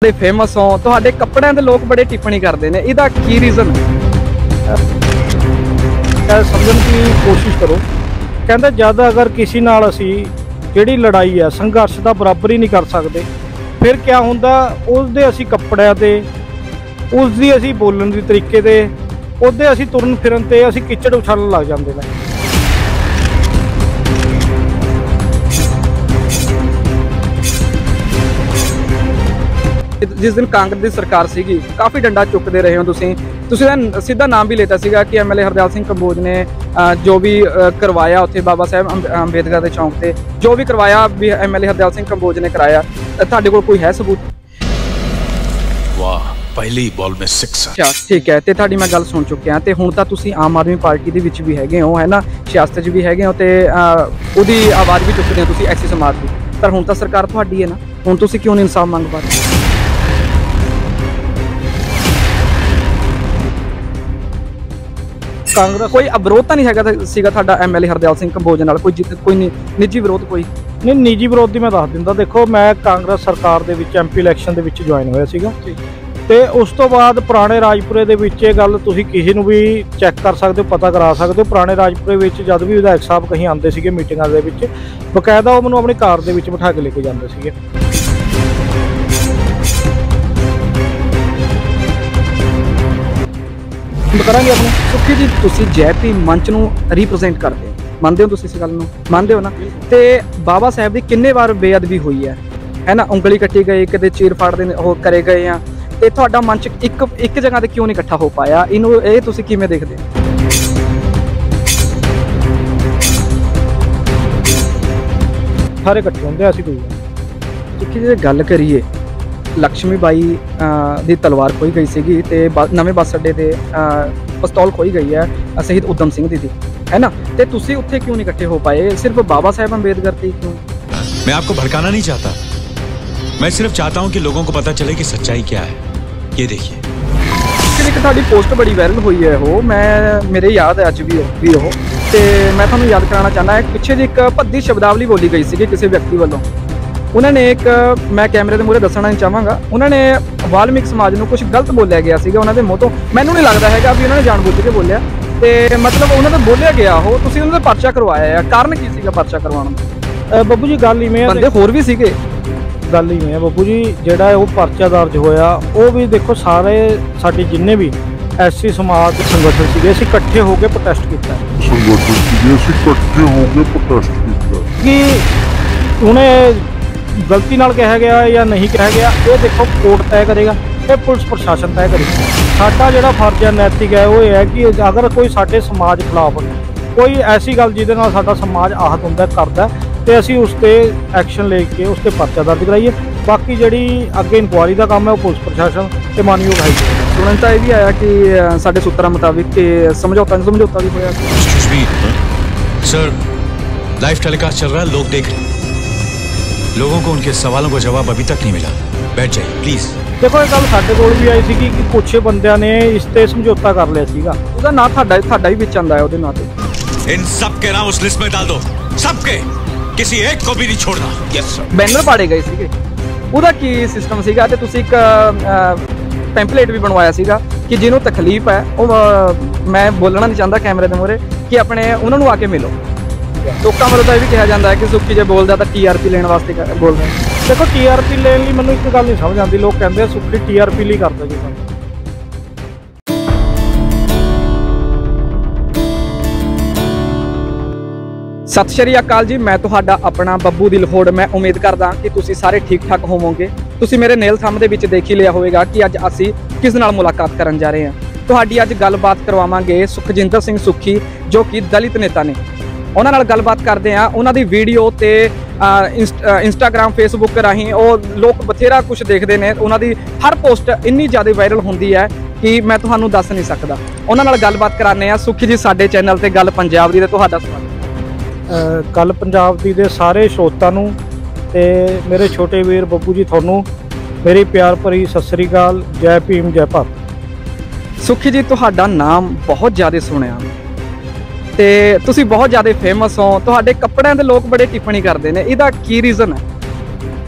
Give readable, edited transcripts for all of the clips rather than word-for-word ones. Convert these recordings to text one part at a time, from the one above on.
बड़े फेमस हो तुहाडे कपड़िਆਂ ਦੇ लोग बड़े टिप्पणी करते हैं, ਇਹਦਾ ਕੀ रीजन है? समझण की कोशिश करो। कहते जद अगर किसी नाल असी जिहड़ी लड़ाई है संघर्ष का बराबर ही नहीं कर सकते, फिर क्या होंदा उसदे असी कपड़िਆਂ ते उसदी असी बोलण दी तरीके ते ਉਹਦੇ ਅਸੀਂ ਤੁਰਨ ਫਿਰਨ ਤੇ ਅਸੀਂ ਕਿਚੜ ਉਛਾਲਣ ਲੱਗ ਜਾਂਦੇ ਨੇ। जिस दिन कांग्रेस की सरकार सी काफ़ी डंडा चुकते रहे हो तुसीं सीधा नाम भी लेता सीगा कि MLA हरदयाल सिंह कंबोज ने जो भी करवाया उत्थे बाबा साहब अंबेडकर के चौंक से जो भी करवाया भी MLA हरदयाल सिंह कंबोज ने कराया। तुहाडे कोल कोई है सबूत? वाह पहली बॉल में सिक्सर। अच्छा ठीक है, तो तुहाडी मैं गल सुन चुकिया ते हुण तां तुसीं आम आदमी पार्टी दे विच भी हैगे हो है ना, सियासत च भी हैगे हो ते उहदी आवाज़ भी चुकदे हो तुसीं ऐसी समाज की, पर हुण तां सरकार तुहाडी है ना, हुण तुसीं क्यों नहीं इंसाफ मंग पा रहे? कांग्रेस कोई अवरोध तो नहीं है MLA हरदयाल सिंह कंबोज नाल कोई निजी विरोध? कोई नहीं निजी विरोध की मैं दस दिंदा। देखो मैं कांग्रेस सरकार दे विच MP इलैक्शन दे विच ज्वाइन होया सीगा ते उस तो बाद पुराने राजपुरे दे विच ये गल तुसीं किसी नूं भी चैक कर सकते हो, पता करा सकते हो। पुराने राजपुरे विच जद भी विधायक साहब कहीं आते सीगे मीटिंगां दे विच बकायदा वो मैनूं अपनी कार दे विच बिठा के लेके जाते सीगे। करांगे अपने सुखी जी तुसीं JP मंच नूं रिप्रजेंट करते हो, मानते हो तुसीं इस गल नूं मानते हो ना? ते बाबा साहब की किन्ने बार बेअदबी हुई है ना, उंगली कट्टी गई किते चीर फाड़ दे हो करे गए हैं ते तुहाडा मंच एक जगह ते क्यों नहीं इकट्ठा हो पाया? इनू ये तुसीं किवें देखदे? सारे इकट्ठे होंदे ऐसी कोई सुखी जी गल करिए लक्ष्मी बाई दी तलवार खोई गई सी ते नवे बस अड्डे ते पिस्तौल खोई गई है शहीद उधम सिंह दी थी है ना, ते तुसीं उत्थे क्यों नहीं इकट्ठे हो पाए? सिर्फ बाबा साहब अंबेडकर थी क्यों? मैं आपको भड़काना नहीं चाहता, मैं सिर्फ चाहता हूं कि लोगों को पता चले कि सच्चाई क्या है। ये देखिए एक तुहाडी पोस्ट बड़ी वायरल हुई है, वो मैं मेरे याद है अज भी हो ते मैं तुहानूं याद कराना चाहना है। पिछे जी एक भद्दी शब्दावली बोली गई सी किसी व्यक्ति वालों, उन्होंने एक मैं कैमरे के मूहरे दसना नहीं चाहांगा, उन्होंने वाल्मीक समाज में कुछ गलत बोलिया गया सीगा उन्होंने मुँह तो, मैनूं नहीं लगता है भी उन्होंने जानबूझ के बोलिया ते मतलब उन्होंने बोलिया गया हो तुसीं उन्होंने परचा करवाया है, कारण की सीगा परचा करवाउण दा? बब्बू जी गल इवें बंदे होर भी सीगे, गल इवें है बब्बू जी जिहड़ा वो परचा दर्ज होया वो भी देखो सारे साडे जिन्ने भी SC समाज संगठन सीगे असीं इकट्ठे होकर प्रोटेस्ट कीता कि उन्हें गलती नाल कहा गया या नहीं कहा गया ये देखो कोर्ट तय करेगा, ये पुलिस प्रशासन तय करेगा। साडा जिहड़ा फर्ज है नैतिक है वो है कि अगर कोई साडे समाज खिलाफ कोई ऐसी गल जिहदे नाल साडा समाज आहत हुंदा करदा ते असीं उस ते एक्शन लेके उस ते परचा दर्ज कराइए। बाकी जिहड़ी अगे इनकुआरी का काम है वो पुलिस प्रशासन ते मानयोग हाई कोर्ट। सुनन तां ये भी आया कि साडे सूत्रां मुताबिक कि समझौता भी होया। सर लाइव टेलीकास्ट चल रहा है, लोग देख रहे हैं, लोगों को उनके सवालों का जवाब अभी तक नहीं मिला। बैठ जाइए प्लीज। देखो ये गल साडे कोल भी आई सी कि कुछ बंदियां ने इस ते समझौता कर लिया सीगा, ਉਹਦਾ ਨਾਂ ਤੁਹਾਡਾ ਹੀ ਵਿੱਚ ਆਂਦਾ ਹੈ ਉਹਦੇ ਨਾਂ ਤੇ। इन सब के नाम उस लिस्ट में डाल दो, सबके, किसी एक को भी नहीं छोड़ना। Yes sir. बैनर पाड़े गए ਸੀਗੇ, ਉਹਦਾ ਕੀ ਸਿਸਟਮ ਸੀਗਾ ਤੇ ਤੁਸੀਂ ਇੱਕ ਪੈਂਪਲੇਟ ਵੀ ਬਣਵਾਇਆ ਸੀਗਾ ਕਿ ਜਿਹਨੂੰ ਤਕਲੀਫ ਹੈ ਉਹ ਮੈਂ ਬੋਲਣਾ ਨਹੀਂ ਚਾਹੁੰਦਾ ਕੈਮਰੇ ਦੇ ਮੂਹਰੇ ਕਿ ਆਪਣੇ ਉਹਨਾਂ ਨੂੰ ਆ ਕੇ ਮਿਲੋ। ਲੋਕਾਂ ਵੱਲੋਂ ਤਾਂ ਇਹ ਵੀ ਕਿਹਾ ਜਾਂਦਾ ਹੈ ਕਿ ਸੁੱਖੀ ਜੇ ਬੋਲਦਾ ਤਾਂ TRP ਲੈਣ ਵਾਸਤੇ ਬੋਲਦਾ। देखो TRP लेने लिए मैंने एक गल नहीं समझ आती, लोग कहते हैं सुखी TRP ਲਈ करता जी। सत श्री अकाल जी, मैं तुहाडा अपना बब्बू दी लाहौर। मैं उम्मीद करदा कि तुसी सारे ठीक ठाक होवोगे। तुसी मेरे नेल थंब दे विच देख ही लिया होवेगा कि अज असी किस नाल मुलाकात करन जा रहे हैं। तुहाडी अज गलबात करवावांगे सुखजिंदर सिंह सुखी जो कि दलित नेता ने। उन्हां नाल गलबात करदे आ, उन्हां दी वीडियो ते इंस्टाग्राम फेसबुक राहीं लोग बथेरा कुछ देखते हैं, उन्होंने हर पोस्ट इन्नी ज़्यादा वायरल होती है कि मैं तुहानू दस नहीं सकता। उन्होंने गलबात कराने आ। सुखी जी साडे चैनल ते गल पंजाब दी ते तुहाडा स्वागत। गल पंजाब दी दे सारे श्रोतां नूं ते मेरे छोटे वीर बब्बू जी तुहानू मेरी प्यार भरी सत श्री अकाल, जय भीम जय भारत। सुखी जी तुहाडा नाम बहुत ज़्यादा सुनिया ते तुसी बहुत ज़्यादा फेमस हो, तुहाडे कपड़िਆਂ ਦੇ लोग बड़े टिप्पणी करते हैं, ਇਹਦਾ ਕੀ रीजन है?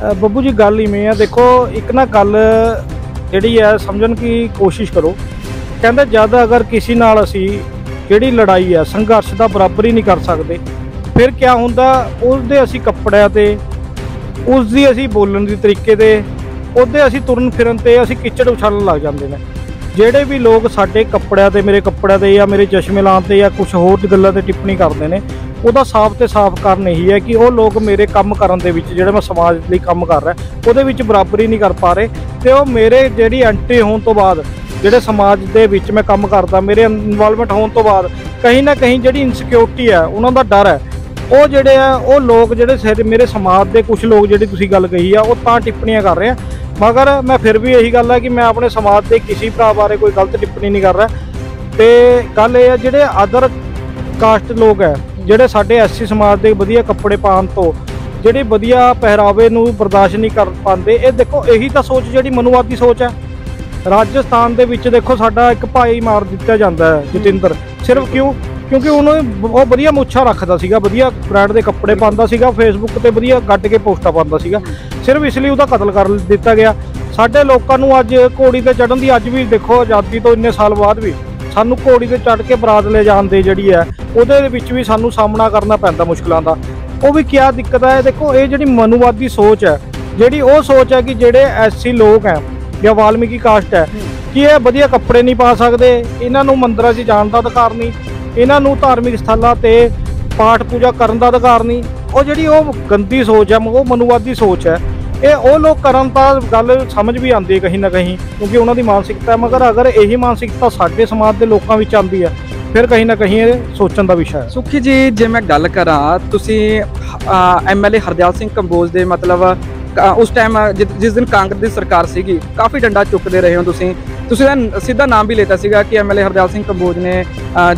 ਬੱਬੂ ਜੀ ਗੱਲ ਇਵੇਂ ਆ, ਦੇਖੋ ਇੱਕ ਨਾ ਗੱਲ ਜਿਹੜੀ ਹੈ ਸਮਝਣ ਦੀ ਕੋਸ਼ਿਸ਼ ਕਰੋ। ਕਹਿੰਦੇ ਜਦ ਅਗਰ ਕਿਸੇ ਨਾਲ ਅਸੀਂ ਜਿਹੜੀ ਲੜਾਈ ਹੈ ਸੰਘਰਸ਼ ਦਾ ਬਰਾਬਰ ਹੀ ਨਹੀਂ ਕਰ ਸਕਦੇ, ਫਿਰ ਕਿਆ ਹੁੰਦਾ, ਉਸਦੇ ਅਸੀਂ ਕੱਪੜਿਆਂ ਤੇ, ਉਸਦੀ ਅਸੀਂ ਬੋਲਣ ਦੇ ਤਰੀਕੇ ਤੇ, ਉਹਦੇ ਅਸੀਂ ਤੁਰਨ ਫਿਰਨ ਤੇ ਅਸੀਂ ਕਿਚੜ ਉਛਾਲਣ ਲੱਗ ਜਾਂਦੇ ਨੇ। ਜਿਹੜੇ ਵੀ ਲੋਕ ਸਾਡੇ ਕੱਪੜਿਆਂ ਤੇ, ਮੇਰੇ ਕੱਪੜਿਆਂ ਤੇ ਜਾਂ ਮੇਰੇ ਚਸ਼ਮੇ ਲਾਉਣ ਤੇ ਜਾਂ ਕੁਝ ਹੋਰ ਗੱਲਾਂ ਤੇ ਟਿੱਪਣੀ ਕਰਦੇ ਨੇ, ਉਹਦਾ ਸਾਫ਼ ਤੇ ਸਾਫ਼ ਕਾਰਨ ਇਹੀ ਹੈ ਕਿ ਉਹ ਲੋਕ ਮੇਰੇ ਕੰਮ ਕਰਨ ਦੇ ਵਿੱਚ, ਜਿਹੜੇ ਮੈਂ ਸਮਾਜ ਲਈ ਕੰਮ ਕਰ ਰਿਹਾ ਉਹਦੇ ਵਿੱਚ ਬਰਾਬਰੀ ਨਹੀਂ ਕਰ ਪਾ ਰਹੇ। ਤੇ ਉਹ ਮੇਰੇ ਜਿਹੜੀ ਐਂਟਰੀ ਹੋਣ ਤੋਂ ਬਾਅਦ, ਜਿਹੜੇ ਸਮਾਜ ਦੇ ਵਿੱਚ ਮੈਂ ਕੰਮ ਕਰਦਾ, ਮੇਰੇ ਇਨਵੋਲਵਮੈਂਟ ਹੋਣ ਤੋਂ ਬਾਅਦ ਕहीं ਨਾ ਕहीं ਜਿਹੜੀ ਇਨਸਿਕਿਉਰਿਟੀ ਹੈ, ਉਹਨਾਂ ਦਾ ਡਰ ਹੈ, ਉਹ ਜਿਹੜੇ ਆ ਉਹ ਲੋਕ ਜਿਹੜੇ ਮੇਰੇ ਸਮਾਜ ਦੇ ਕੁਝ ਲੋਕ, ਜਿਹੜੀ ਤੁਸੀਂ ਗੱਲ ਕਹੀ ਆ, ਉਹ ਤਾਂ ਟਿੱਪਣੀਆਂ ਕਰ ਰਹੇ ਆ। ਮਗਰ ਮੈਂ ਫਿਰ ਵੀ ਇਹੀ ਗੱਲ ਹੈ ਕਿ ਮੈਂ ਆਪਣੇ ਸਮਾਜ ਦੇ ਕਿਸੇ ਭਰਾ ਬਾਰੇ ਕੋਈ ਗਲਤ ਟਿੱਪਣੀ ਨਹੀਂ ਕਰ ਰਿਹਾ। ਤੇ ਗੱਲ ਇਹ ਹੈ, ਜਿਹੜੇ ਅਦਰ ਕਾਸਟ ਲੋਕ ਹੈ, ਜਿਹੜੇ ਸਾਡੇ ਐਸਸੀ ਸਮਾਜ ਦੇ ਵਧੀਆ ਕੱਪੜੇ ਪਾਉਣ ਤੋਂ, ਜਿਹੜੇ ਵਧੀਆ ਪਹਿਰਾਵੇ ਨੂੰ ਬਰਦਾਸ਼ਤ ਨਹੀਂ ਕਰ ਪਾਉਂਦੇ, ਇਹ ਦੇਖੋ ਇਹੀ ਤਾਂ ਸੋਚ ਜਿਹੜੀ ਮਨੂਵਾਦੀ ਸੋਚ ਹੈ। ਰਾਜਸਥਾਨ ਦੇ ਵਿੱਚ ਦੇਖੋ ਸਾਡਾ ਇੱਕ ਭਾਈ ਮਾਰ ਦਿੱਤਾ ਜਾਂਦਾ ਹੈ, ਜਤਿੰਦਰ, ਸਿਰਫ ਕਿਉਂਕਿ ਉਹਨੂੰ ਉਹ ਵਧੀਆ ਮੁੱਛਾਂ ਰੱਖਦਾ ਸੀਗਾ, ਵਧੀਆ ਬ੍ਰਾਂਡ ਦੇ ਕੱਪੜੇ ਪਾਉਂਦਾ ਸੀਗਾ, ਫੇਸਬੁੱਕ ਤੇ ਵਧੀਆ ਗੱਡ ਕੇ ਪੋਸਟਾਂ ਪਾਉਂਦਾ ਸੀਗਾ, ਸਿਰਫ ਇਸ ਲਈ ਉਹਦਾ ਕਤਲ ਕਰ ਦਿੱਤਾ ਗਿਆ। ਸਾਡੇ ਲੋਕਾਂ ਨੂੰ ਅੱਜ ਘੋੜੀ ਤੇ ਚੜ੍ਹਨ ਦੀ, ਅੱਜ ਵੀ ਦੇਖੋ ਆਜ਼ਾਦੀ ਤੋਂ ਇੰਨੇ ਸਾਲ ਬਾਅਦ ਵੀ ਸਾਨੂੰ ਘੋੜੀ ਤੇ ਚੜ੍ਹ ਕੇ ਬਰਾਤ ਲੈ ਜਾਣ ਦੇ ਜਿਹੜੀ ਹੈ, ਉਹਦੇ ਵਿੱਚ ਵੀ ਸਾਨੂੰ ਸਾਹਮਣਾ ਕਰਨਾ ਪੈਂਦਾ ਮੁਸ਼ਕਲਾਂ ਦਾ। ਉਹ ਵੀ ਕਿਆ ਦਿੱਕਤ ਹੈ, ਦੇਖੋ ਇਹ ਜਿਹੜੀ ਮਨੂਵਾਦੀ ਸੋਚ ਹੈ, ਜਿਹੜੀ ਉਹ ਸੋਚ ਹੈ ਕਿ ਜਿਹੜੇ ਐਸਸੀ ਲੋਕ ਹੈ ਜਾਂ ਵਾਲਮੀਕੀ ਕਾਸਟ ਹੈ, ਕਿ ਇਹ ਵਧੀਆ ਕੱਪੜੇ ਨਹੀਂ ਪਾ ਸਕਦੇ, ਇਹਨਾਂ ਨੂੰ ਮੰਦਰਾਂ 'ਚ ਜਾਣ ਦਾ ਅਧਿਕਾਰ ਨਹੀਂ, ਇਹਨਾਂ ਨੂੰ ਧਾਰਮਿਕ ਸਥਲਾਂ ਤੇ ਪਾਠ ਪੂਜਾ ਕਰਨ ਦਾ ਅਧਿਕਾਰ ਨਹੀਂ। ਉਹ ਜਿਹੜੀ ਉਹ ਗੰਦੀ ਸੋਚ ਹੈ, ਉਹ ਮਨੂਵਾਦੀ ਸੋਚ ਹੈ, ਇਹ ਉਹ ਲੋਕ ਕਰਨ ਤਾਂ ਗੱਲ ਸਮਝ ਵੀ ਆਉਂਦੀ ਹੈ ਕहीं ਨਾ ਕहीं, ਕਿਉਂਕਿ ਉਹਨਾਂ ਦੀ ਮਾਨਸਿਕਤਾ ਹੈ। ਮਗਰ ਅਗਰ ਇਹੀ ਮਾਨਸਿਕਤਾ ਸਾਡੇ ਸਮਾਜ ਦੇ ਲੋਕਾਂ ਵਿੱਚ ਆਉਂਦੀ ਹੈ, ਫਿਰ ਕहीं ਨਾ ਕहीं ਇਹ ਸੋਚਣ ਦਾ ਵਿਸ਼ਾ ਹੈ। ਸੁਖੀ ਜੀ, ਜੇ ਮੈਂ ਗੱਲ ਕਰਾਂ, ਤੁਸੀਂ ਐਮਐਲਏ ਹਰਦਿਆਲ ਸਿੰਘ ਕੰਬੋਜ ਦੇ ਮਤਲਬ ਉਸ ਟਾਈਮ ਜਿਸ ਦਿਨ ਕਾਂਗਰਸ ਦੀ ਸਰਕਾਰ ਸੀਗੀ, ਕਾਫੀ ਡੰਡਾ ਚੁੱਕਦੇ ਰਹੇ ਹੋ ਤੁਸੀਂ ਤਾਂ ਸਿੱਧਾ ਨਾਮ ਵੀ ਲੈਤਾ ਸੀਗਾ ਕਿ ਐਮਐਲਏ ਹਰਦਿਆਲ ਸਿੰਘ ਕੰਬੋਜ ਨੇ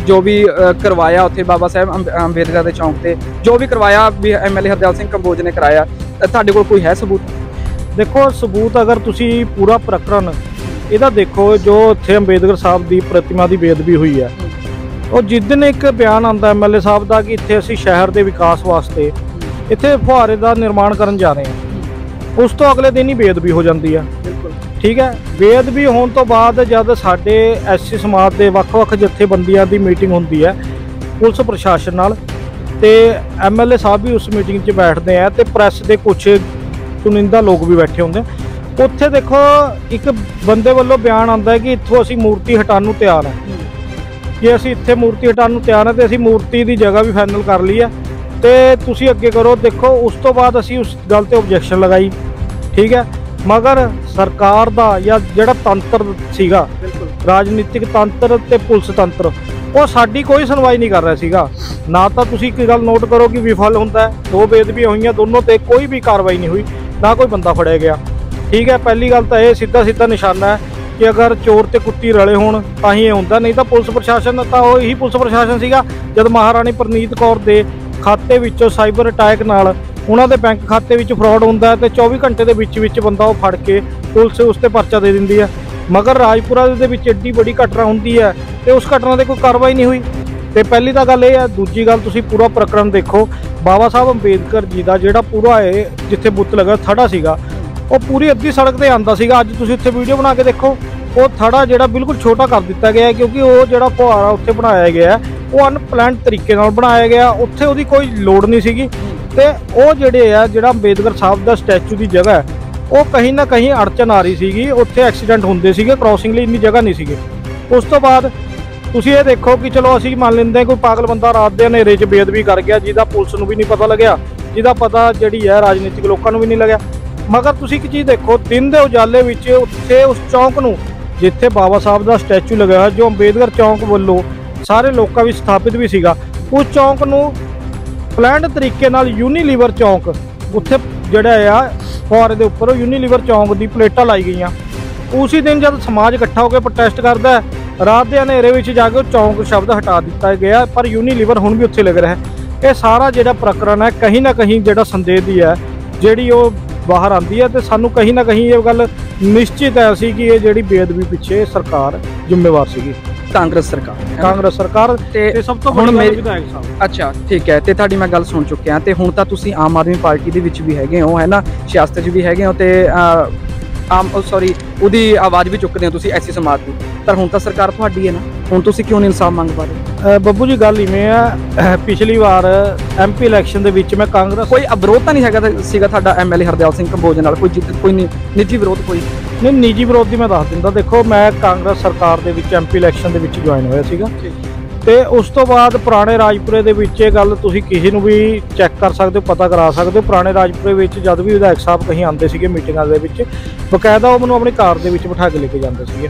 ਜੋ ਵੀ ਕਰਵਾਇਆ ਉੱਥੇ ਬਾਬਾ ਸਾਹਿਬ ਅੰਬੇਦਕਰ ਦੇ ਚੌਂਕ ਤੇ, ਜੋ ਵੀ ਕਰਵਾਇਆ ਵੀ ਐਮਐਲਏ ਹਰਦਿਆਲ ਸਿੰਘ ਕੰਬੋਜ ਨੇ ਕਰਾਇਆ। ਤੁਹਾਡੇ ਕੋਲ ਕੋਈ ਹੈ ਸਬੂਤ? ਦੇਖੋ ਸਬੂਤ ਅਗਰ ਤੁਸੀਂ ਪੂਰਾ ਪ੍ਰਕਰਨ ਇਹਦਾ ਦੇਖੋ, ਜੋ ਉੱਥੇ ਅੰਬੇਦਕਰ ਸਾਹਿਬ ਦੀ ਪ੍ਰਤਿਮਾ ਦੀ ਬੇਅਦਬੀ ਹੋਈ ਹੈ, ਉਹ ਜਿਸ ਦਿਨ ਇੱਕ ਬਿਆਨ ਆਉਂਦਾ ਐਮਐਲਏ ਸਾਹਿਬ ਦਾ ਕਿ ਇੱਥੇ ਅਸੀਂ ਸ਼ਹਿਰ ਦੇ ਵਿਕਾਸ ਵਾਸਤੇ ਇੱਥੇ ਫੁਹਾਰੇ ਦਾ ਨਿਰਮਾਣ ਕਰਨ ਜਾ ਰਹੇ ਹਾਂ, ਉਸ ਤੋਂ ਅਗਲੇ ਦਿਨ ਹੀ ਬੇਅਦਬੀ ਹੋ ਜਾਂਦੀ ਹੈ। ਠੀਕ ਹੈ, ਬੇਅਦਬੀ ਹੋਣ ਤੋਂ ਬਾਅਦ ਜਦ ਸਾਡੇ ਐਸਸੀ ਸਮਾਜ ਦੇ ਵੱਖ-ਵੱਖ ਜਥੇਬੰਦੀਆਂ ਦੀ ਮੀਟਿੰਗ ਹੁੰਦੀ ਹੈ ਪੁਲਿਸ ਪ੍ਰਸ਼ਾਸਨ ਨਾਲ, ਤੇ ਐਮਐਲਏ ਸਾਹਿਬ ਵੀ ਉਸ ਮੀਟਿੰਗ 'ਚ ਬੈਠਦੇ ਆ, ਤੇ ਪ੍ਰੈਸ ਦੇ ਕੁਝ ਚੁਣਿੰਦਾ ਲੋਕ ਵੀ ਬੈਠੇ ਹੁੰਦੇ। ਉੱਥੇ ਦੇਖੋ ਇੱਕ ਬੰਦੇ ਵੱਲੋਂ ਬਿਆਨ ਆਉਂਦਾ ਹੈ ਕਿ ਇੱਥੋਂ ਅਸੀਂ ਮੂਰਤੀ ਹਟਾਉਣ ਨੂੰ ਤਿਆਰ ਹਾਂ, ਕਿ ਅਸੀਂ ਇੱਥੇ ਮੂਰਤੀ ਹਟਾਉਣ ਨੂੰ ਤਿਆਰ ਹਾਂ, ਤੇ ਅਸੀਂ ਮੂਰਤੀ ਦੀ ਜਗ੍ਹਾ ਵੀ ਫਾਈਨਲ ਕਰ ਲਈ ਹੈ, ਤੇ ਤੁਸੀਂ ਅੱਗੇ ਕਰੋ। ਦੇਖੋ ਉਸ ਤੋਂ ਬਾਅਦ ਅਸੀਂ ਉਸ ਗੱਲ ਤੇ ਓਬਜੈਕਸ਼ਨ ਲਗਾਈ, ਠੀਕ ਹੈ, ਮਗਰ ਸਰਕਾਰ ਦਾ ਜਾਂ ਜਿਹੜਾ ਤੰਤਰ ਸੀਗਾ, ਰਾਜਨੀਤਿਕ ਤੰਤਰ ਤੇ ਪੁਲਿਸ ਤੰਤਰ, ਉਹ ਸਾਡੀ ਕੋਈ ਸੁਣਵਾਈ ਨਹੀਂ ਕਰ ਰਿਹਾ ਸੀਗਾ। ਨਾ ਤਾਂ ਤੁਸੀਂ ਇੱਕ ਗੱਲ ਨੋਟ ਕਰੋ ਕਿ ਵਿਫਲ ਹੁੰਦਾ, 2 ਬੇਅਦਬੀਆਂ ਹੋਈਆਂ, ਦੋਨੋਂ ਤੇ ਕੋਈ ਵੀ ਕਾਰਵਾਈ ਨਹੀਂ ਹੋਈ, ਨਾ ਕੋਈ ਬੰਦਾ ਫੜਿਆ ਗਿਆ। ਠੀਕ ਹੈ, ਪਹਿਲੀ ਗੱਲ ਤਾਂ ਇਹ ਸਿੱਧਾ ਨਿਸ਼ਾਨਾ ਹੈ ਕਿ ਅਗਰ ਚੋਰ ਤੇ ਕੁੱਤੀ ਰਲੇ ਹੋਣ ਤਾਂ ਹੀ ਇਹ ਹੁੰਦਾ, ਨਹੀਂ ਤਾਂ ਪੁਲਿਸ ਪ੍ਰਸ਼ਾਸਨ ਤਾਂ ਉਹ ਇਹੀ ਪੁਲਿਸ ਪ੍ਰਸ਼ਾਸਨ ਸੀਗਾ ਜਦ ਮਹਾਰਾਣੀ ਪ੍ਰਨੀਤ ਕੌਰ ਦੇ ਖਾਤੇ ਵਿੱਚੋਂ ਸਾਈਬਰ ਅਟੈਕ ਨਾਲ ਉਹਨਾਂ ਦੇ ਬੈਂਕ ਖਾਤੇ ਵਿੱਚ ਫਰਾਡ ਹੁੰਦਾ ਤੇ 24 ਘੰਟੇ ਦੇ ਵਿੱਚ ਬੰਦਾ ਉਹ ਫੜ ਕੇ ਪੁਲਿਸ ਉਸ ਤੇ ਪਰਚਾ ਦੇ ਦਿੰਦੀ ਹੈ। ਮਗਰ ਰਾਜਪੁਰਾ ਦੇ ਵਿੱਚ ਐਡੀ ਵੱਡੀ ਘਟਨਾ ਹੁੰਦੀ ਹੈ ਤੇ ਉਸ ਘਟਨਾ ਤੇ ਕੋਈ ਕਾਰਵਾਈ ਨਹੀਂ ਹੋਈ। ਤੇ ਪਹਿਲੀ ਤਾਂ ਗੱਲ ਇਹ ਹੈ। ਦੂਜੀ ਗੱਲ, ਤੁਸੀਂ ਪੂਰਾ ਪ੍ਰਕਰਨ ਦੇਖੋ, ਬਾਬਾ ਸਾਹਿਬ ਅੰਬੇਦਕਰ ਜੀ ਦਾ ਜਿਹੜਾ ਪੂਰਾ ਇਹ ਜਿੱਥੇ ਬੁੱਤ ਲੱਗਾ ਥੜਾ ਸੀਗਾ, ਉਹ ਪੂਰੀ ਅੱਧੀ ਸੜਕ ਤੇ ਆਂਦਾ ਸੀਗਾ। ਅੱਜ ਤੁਸੀਂ ਉੱਥੇ ਵੀਡੀਓ ਬਣਾ ਕੇ ਦੇਖੋ, ਉਹ ਥੜਾ ਜਿਹੜਾ ਬਿਲਕੁਲ ਛੋਟਾ ਕਰ ਦਿੱਤਾ ਗਿਆ, ਕਿਉਂਕਿ ਉਹ ਜਿਹੜਾ ਫੁਹਾਰਾ ਉੱਥੇ ਬਣਾਇਆ ਗਿਆ ਉਹ ਅਨਪਲਾਨਡ ਤਰੀਕੇ ਨਾਲ ਬਣਾਇਆ ਗਿਆ, ਉੱਥੇ ਉਹਦੀ ਕੋਈ ਲੋੜ ਨਹੀਂ ਸੀਗੀ। ਤੇ ਉਹ ਜਿਹੜਾ ਅੰਬੇਦਕਰ ਸਾਹਿਬ ਦਾ ਸਟੈਚੂ ਦੀ ਜਗ੍ਹਾ ਹੈ, ਉਹ ਕहीं ਨਾ ਕहीं ਅੜਚਨ ਆ ਰਹੀ ਸੀਗੀ, ਉੱਥੇ ਐਕਸੀਡੈਂਟ ਹੁੰਦੇ ਸੀਗੇ, ਕ੍ਰੋਸਿੰਗ ਲਈ ਇੰਨੀ ਜਗ੍ਹਾ ਨਹੀਂ ਸੀਗੀ। ਉਸ ਤੋਂ ਬਾਅਦ ਤੁਸੀਂ ਇਹ ਦੇਖੋ ਕਿ ਚਲੋ ਅਸੀਂ ਮੰਨ ਲੈਂਦੇ ਹਾਂ ਕੋਈ ਪਾਗਲ ਬੰਦਾ ਰਾਤ ਦੇ ਹਨੇਰੇ 'ਚ ਬੇਅਦਬੀ ਕਰ ਗਿਆ, ਜਿਹਦਾ ਪੁਲਿਸ ਨੂੰ ਵੀ ਨਹੀਂ ਪਤਾ ਲੱਗਿਆ, ਜਿਹਦਾ ਪਤਾ ਜਿਹੜੀ ਹੈ ਰਾਜਨੀਤਿਕ ਲੋਕਾਂ ਨੂੰ ਵੀ ਨਹੀਂ ਲੱਗਿਆ। ਮਗਰ ਤੁਸੀਂ ਇੱਕ ਚੀਜ਼ ਦੇਖੋ, ਦਿਨ ਦੇ ਉਜਾਲੇ ਵਿੱਚ ਉੱਥੇ ਉਸ ਚੌਂਕ ਨੂੰ, ਜਿੱਥੇ ਬਾਬਾ ਸਾਹਿਬ ਦਾ ਸਟੈਚੂ ਲਗਾਇਆ, ਜੋ ਅੰਬੇਦਕਰ ਚੌਂਕ ਵੱਲੋਂ ਸਾਰੇ ਲੋਕਾਂ ਵਿੱਚ ਸਥਾਪਿਤ ਵੀ ਸੀਗਾ, ਉਸ ਚੌਂਕ ਨੂੰ ਪਲਾਨਡ ਤਰੀਕੇ ਨਾਲ ਯੂਨੀਲੀਵਰ ਚੌਂਕ, ਉੱਥੇ ਜਿਹੜਾ ਆ ਫੁਹਾਰੇ ਦੇ ਉੱਪਰ ਯੂਨੀਲੀਵਰ ਚੌਂਕ ਦੀ ਪਲੇਟਾਂ ਲਾਈ ਗਈਆਂ। ਉਸੇ ਦਿਨ ਜਦ ਸਮਾਜ ਇਕੱਠਾ ਹੋ ਕੇ ਪ੍ਰੋਟੈਸਟ ਕਰਦਾ, ਰਾਤ ਦੇ ਹਨੇਰੇ ਵਿੱਚ ਜਾ ਕੇ ਉਹ ਚੌਂਕ ਸ਼ਬਦ ਹਟਾ ਦਿੱਤਾ ਗਿਆ, ਪਰ ਯੂਨੀਲੀਵਰ ਹੁਣ ਵੀ ਉੱਥੇ ਲੱਗ ਰਿਹਾ ਹੈ। ਇਹ ਸਾਰਾ ਜਿਹੜਾ ਪ੍ਰਕਰਨ ਹੈ ਕहीं ਨਾ ਕहीं ਜਿਹੜਾ ਸੰਦੇਹ ਦੀ ਹੈ ਜਿਹੜੀ ਉਹ ਬਾਹਰ ਆਉਂਦੀ ਹੈ, ਤੇ ਸਾਨੂੰ ਕहीं ਨਾ ਕहीं ਇਹ ਗੱਲ ਨਿਸ਼ਚਿਤ ਹੈ ਸੀ ਕਿ ਇਹ ਜਿਹੜੀ ਬੇਅਦਬੀ ਪਿੱਛੇ ਸਰਕਾਰ ਜ਼ਿੰਮੇਵਾਰ ਸੀਗੀ। ਕਾਂਗਰਸ ਸਰਕਾਰ ਹੈ ਨਾ? ਕਾਂਗਰਸ ਸਰਕਾਰ ਤੇ ਤੇ ਸਭ ਤੋਂ ਹੁਣ ਵੱਡੀ ਗੱਲ ਮੇਰੀ- ਵਿਧਾਇਕ ਸਾਹਿਬ। ਅੱਛਾ ਠੀਕ ਹੈ, ਤੇ ਤੁਹਾਡੀ ਮੈਂ ਗੱਲ ਸੁਣ ਚੁੱਕਿਆ ਤੇ ਹੁਣ ਤਾਂ ਤੁਸੀਂ ਆਮ ਆਦਮੀ ਪਾਰਟੀ ਦੇ ਵਿੱਚ ਵੀ ਹੈਗੇ ਹੋ, ਹੈ ਨਾ, ਸਿਆਸਤ 'ਚ ਵੀ ਹੈਗੇ ਹੋ, ਤੇ ਉਹਦੀ ਆਵਾਜ਼ ਵੀ ਚੁੱਕਦੇ ਹੋ ਤੁਸੀਂ ਐਸੀ ਸਮਾਜ ਦੀ, ਪਰ ਹੁਣ ਤਾਂ ਸਰਕਾਰ ਤੁਹਾਡੀ ਹੈ ਨਾ, ਹੁਣ ਤੁਸੀਂ ਕਿਉਂ ਨਹੀਂ ਇਨਸਾਫ ਮੰਗ ਪਾ ਰਹੇ? ਬੱਬੂ ਜੀ ਗੱਲ ਇਵੇਂ ਆ, ਪਿਛਲੀ ਵਾਰ MP ਇਲੈਕਸ਼ਨ ਦੇ ਵਿੱਚ ਮੈਂ ਕਾਂਗਰਸ ਕੋਈ ਵਿਰੋਧ ਤਾਂ ਨਹੀਂ ਹੈਗਾ ਸੀਗਾ ਤੁਹਾਡਾ MLA ਹਰਦਿਆਲ ਸਿੰਘ ਕੰਬੋਜ ਨਾਲ, ਕੋਈ ਨਿੱਜੀ ਵਿਰੋਧ ਕੋਈ? ਨਹੀਂ, ਨਿੱਜੀ ਵਿਰੋਧ ਦੀ ਮੈਂ ਦੱਸ ਦਿੰਦਾ। ਦੇਖੋ ਮੈਂ ਕਾਂਗਰਸ ਸਰਕਾਰ ਦੇ ਵਿੱਚ MP ਇਲੈਕਸ਼ਨ ਦੇ ਵਿੱਚ ਜੁਆਇਨ ਹੋਇਆ ਸੀਗਾ, ਤੇ ਉਸ ਤੋਂ ਬਾਅਦ ਪੁਰਾਣੇ ਰਾਜਪੁਰੇ ਦੇ ਵਿੱਚ ਇਹ ਗੱਲ ਤੁਸੀਂ ਕਿਸੇ ਨੂੰ ਵੀ ਚੈੱਕ ਕਰ ਸਕਦੇ ਹੋ, ਪਤਾ ਕਰਾ ਸਕਦੇ ਹੋ। ਪੁਰਾਣੇ ਰਾਜਪੁਰੇ ਵਿੱਚ ਜਦ ਵੀ ਵਿਧਾਇਕ ਸਾਹਿਬ ਕਹੀਂ ਆਉਂਦੇ ਸੀਗੇ ਮੀਟਿੰਗਾਂ ਦੇ ਵਿੱਚ, ਬਕਾਇਦਾ ਉਹ ਮੈਨੂੰ ਆਪਣੀ ਕਾਰ ਦੇ ਵਿੱਚ ਬਿਠਾ ਕੇ ਲੈ ਕੇ ਜਾਂਦੇ ਸੀਗੇ।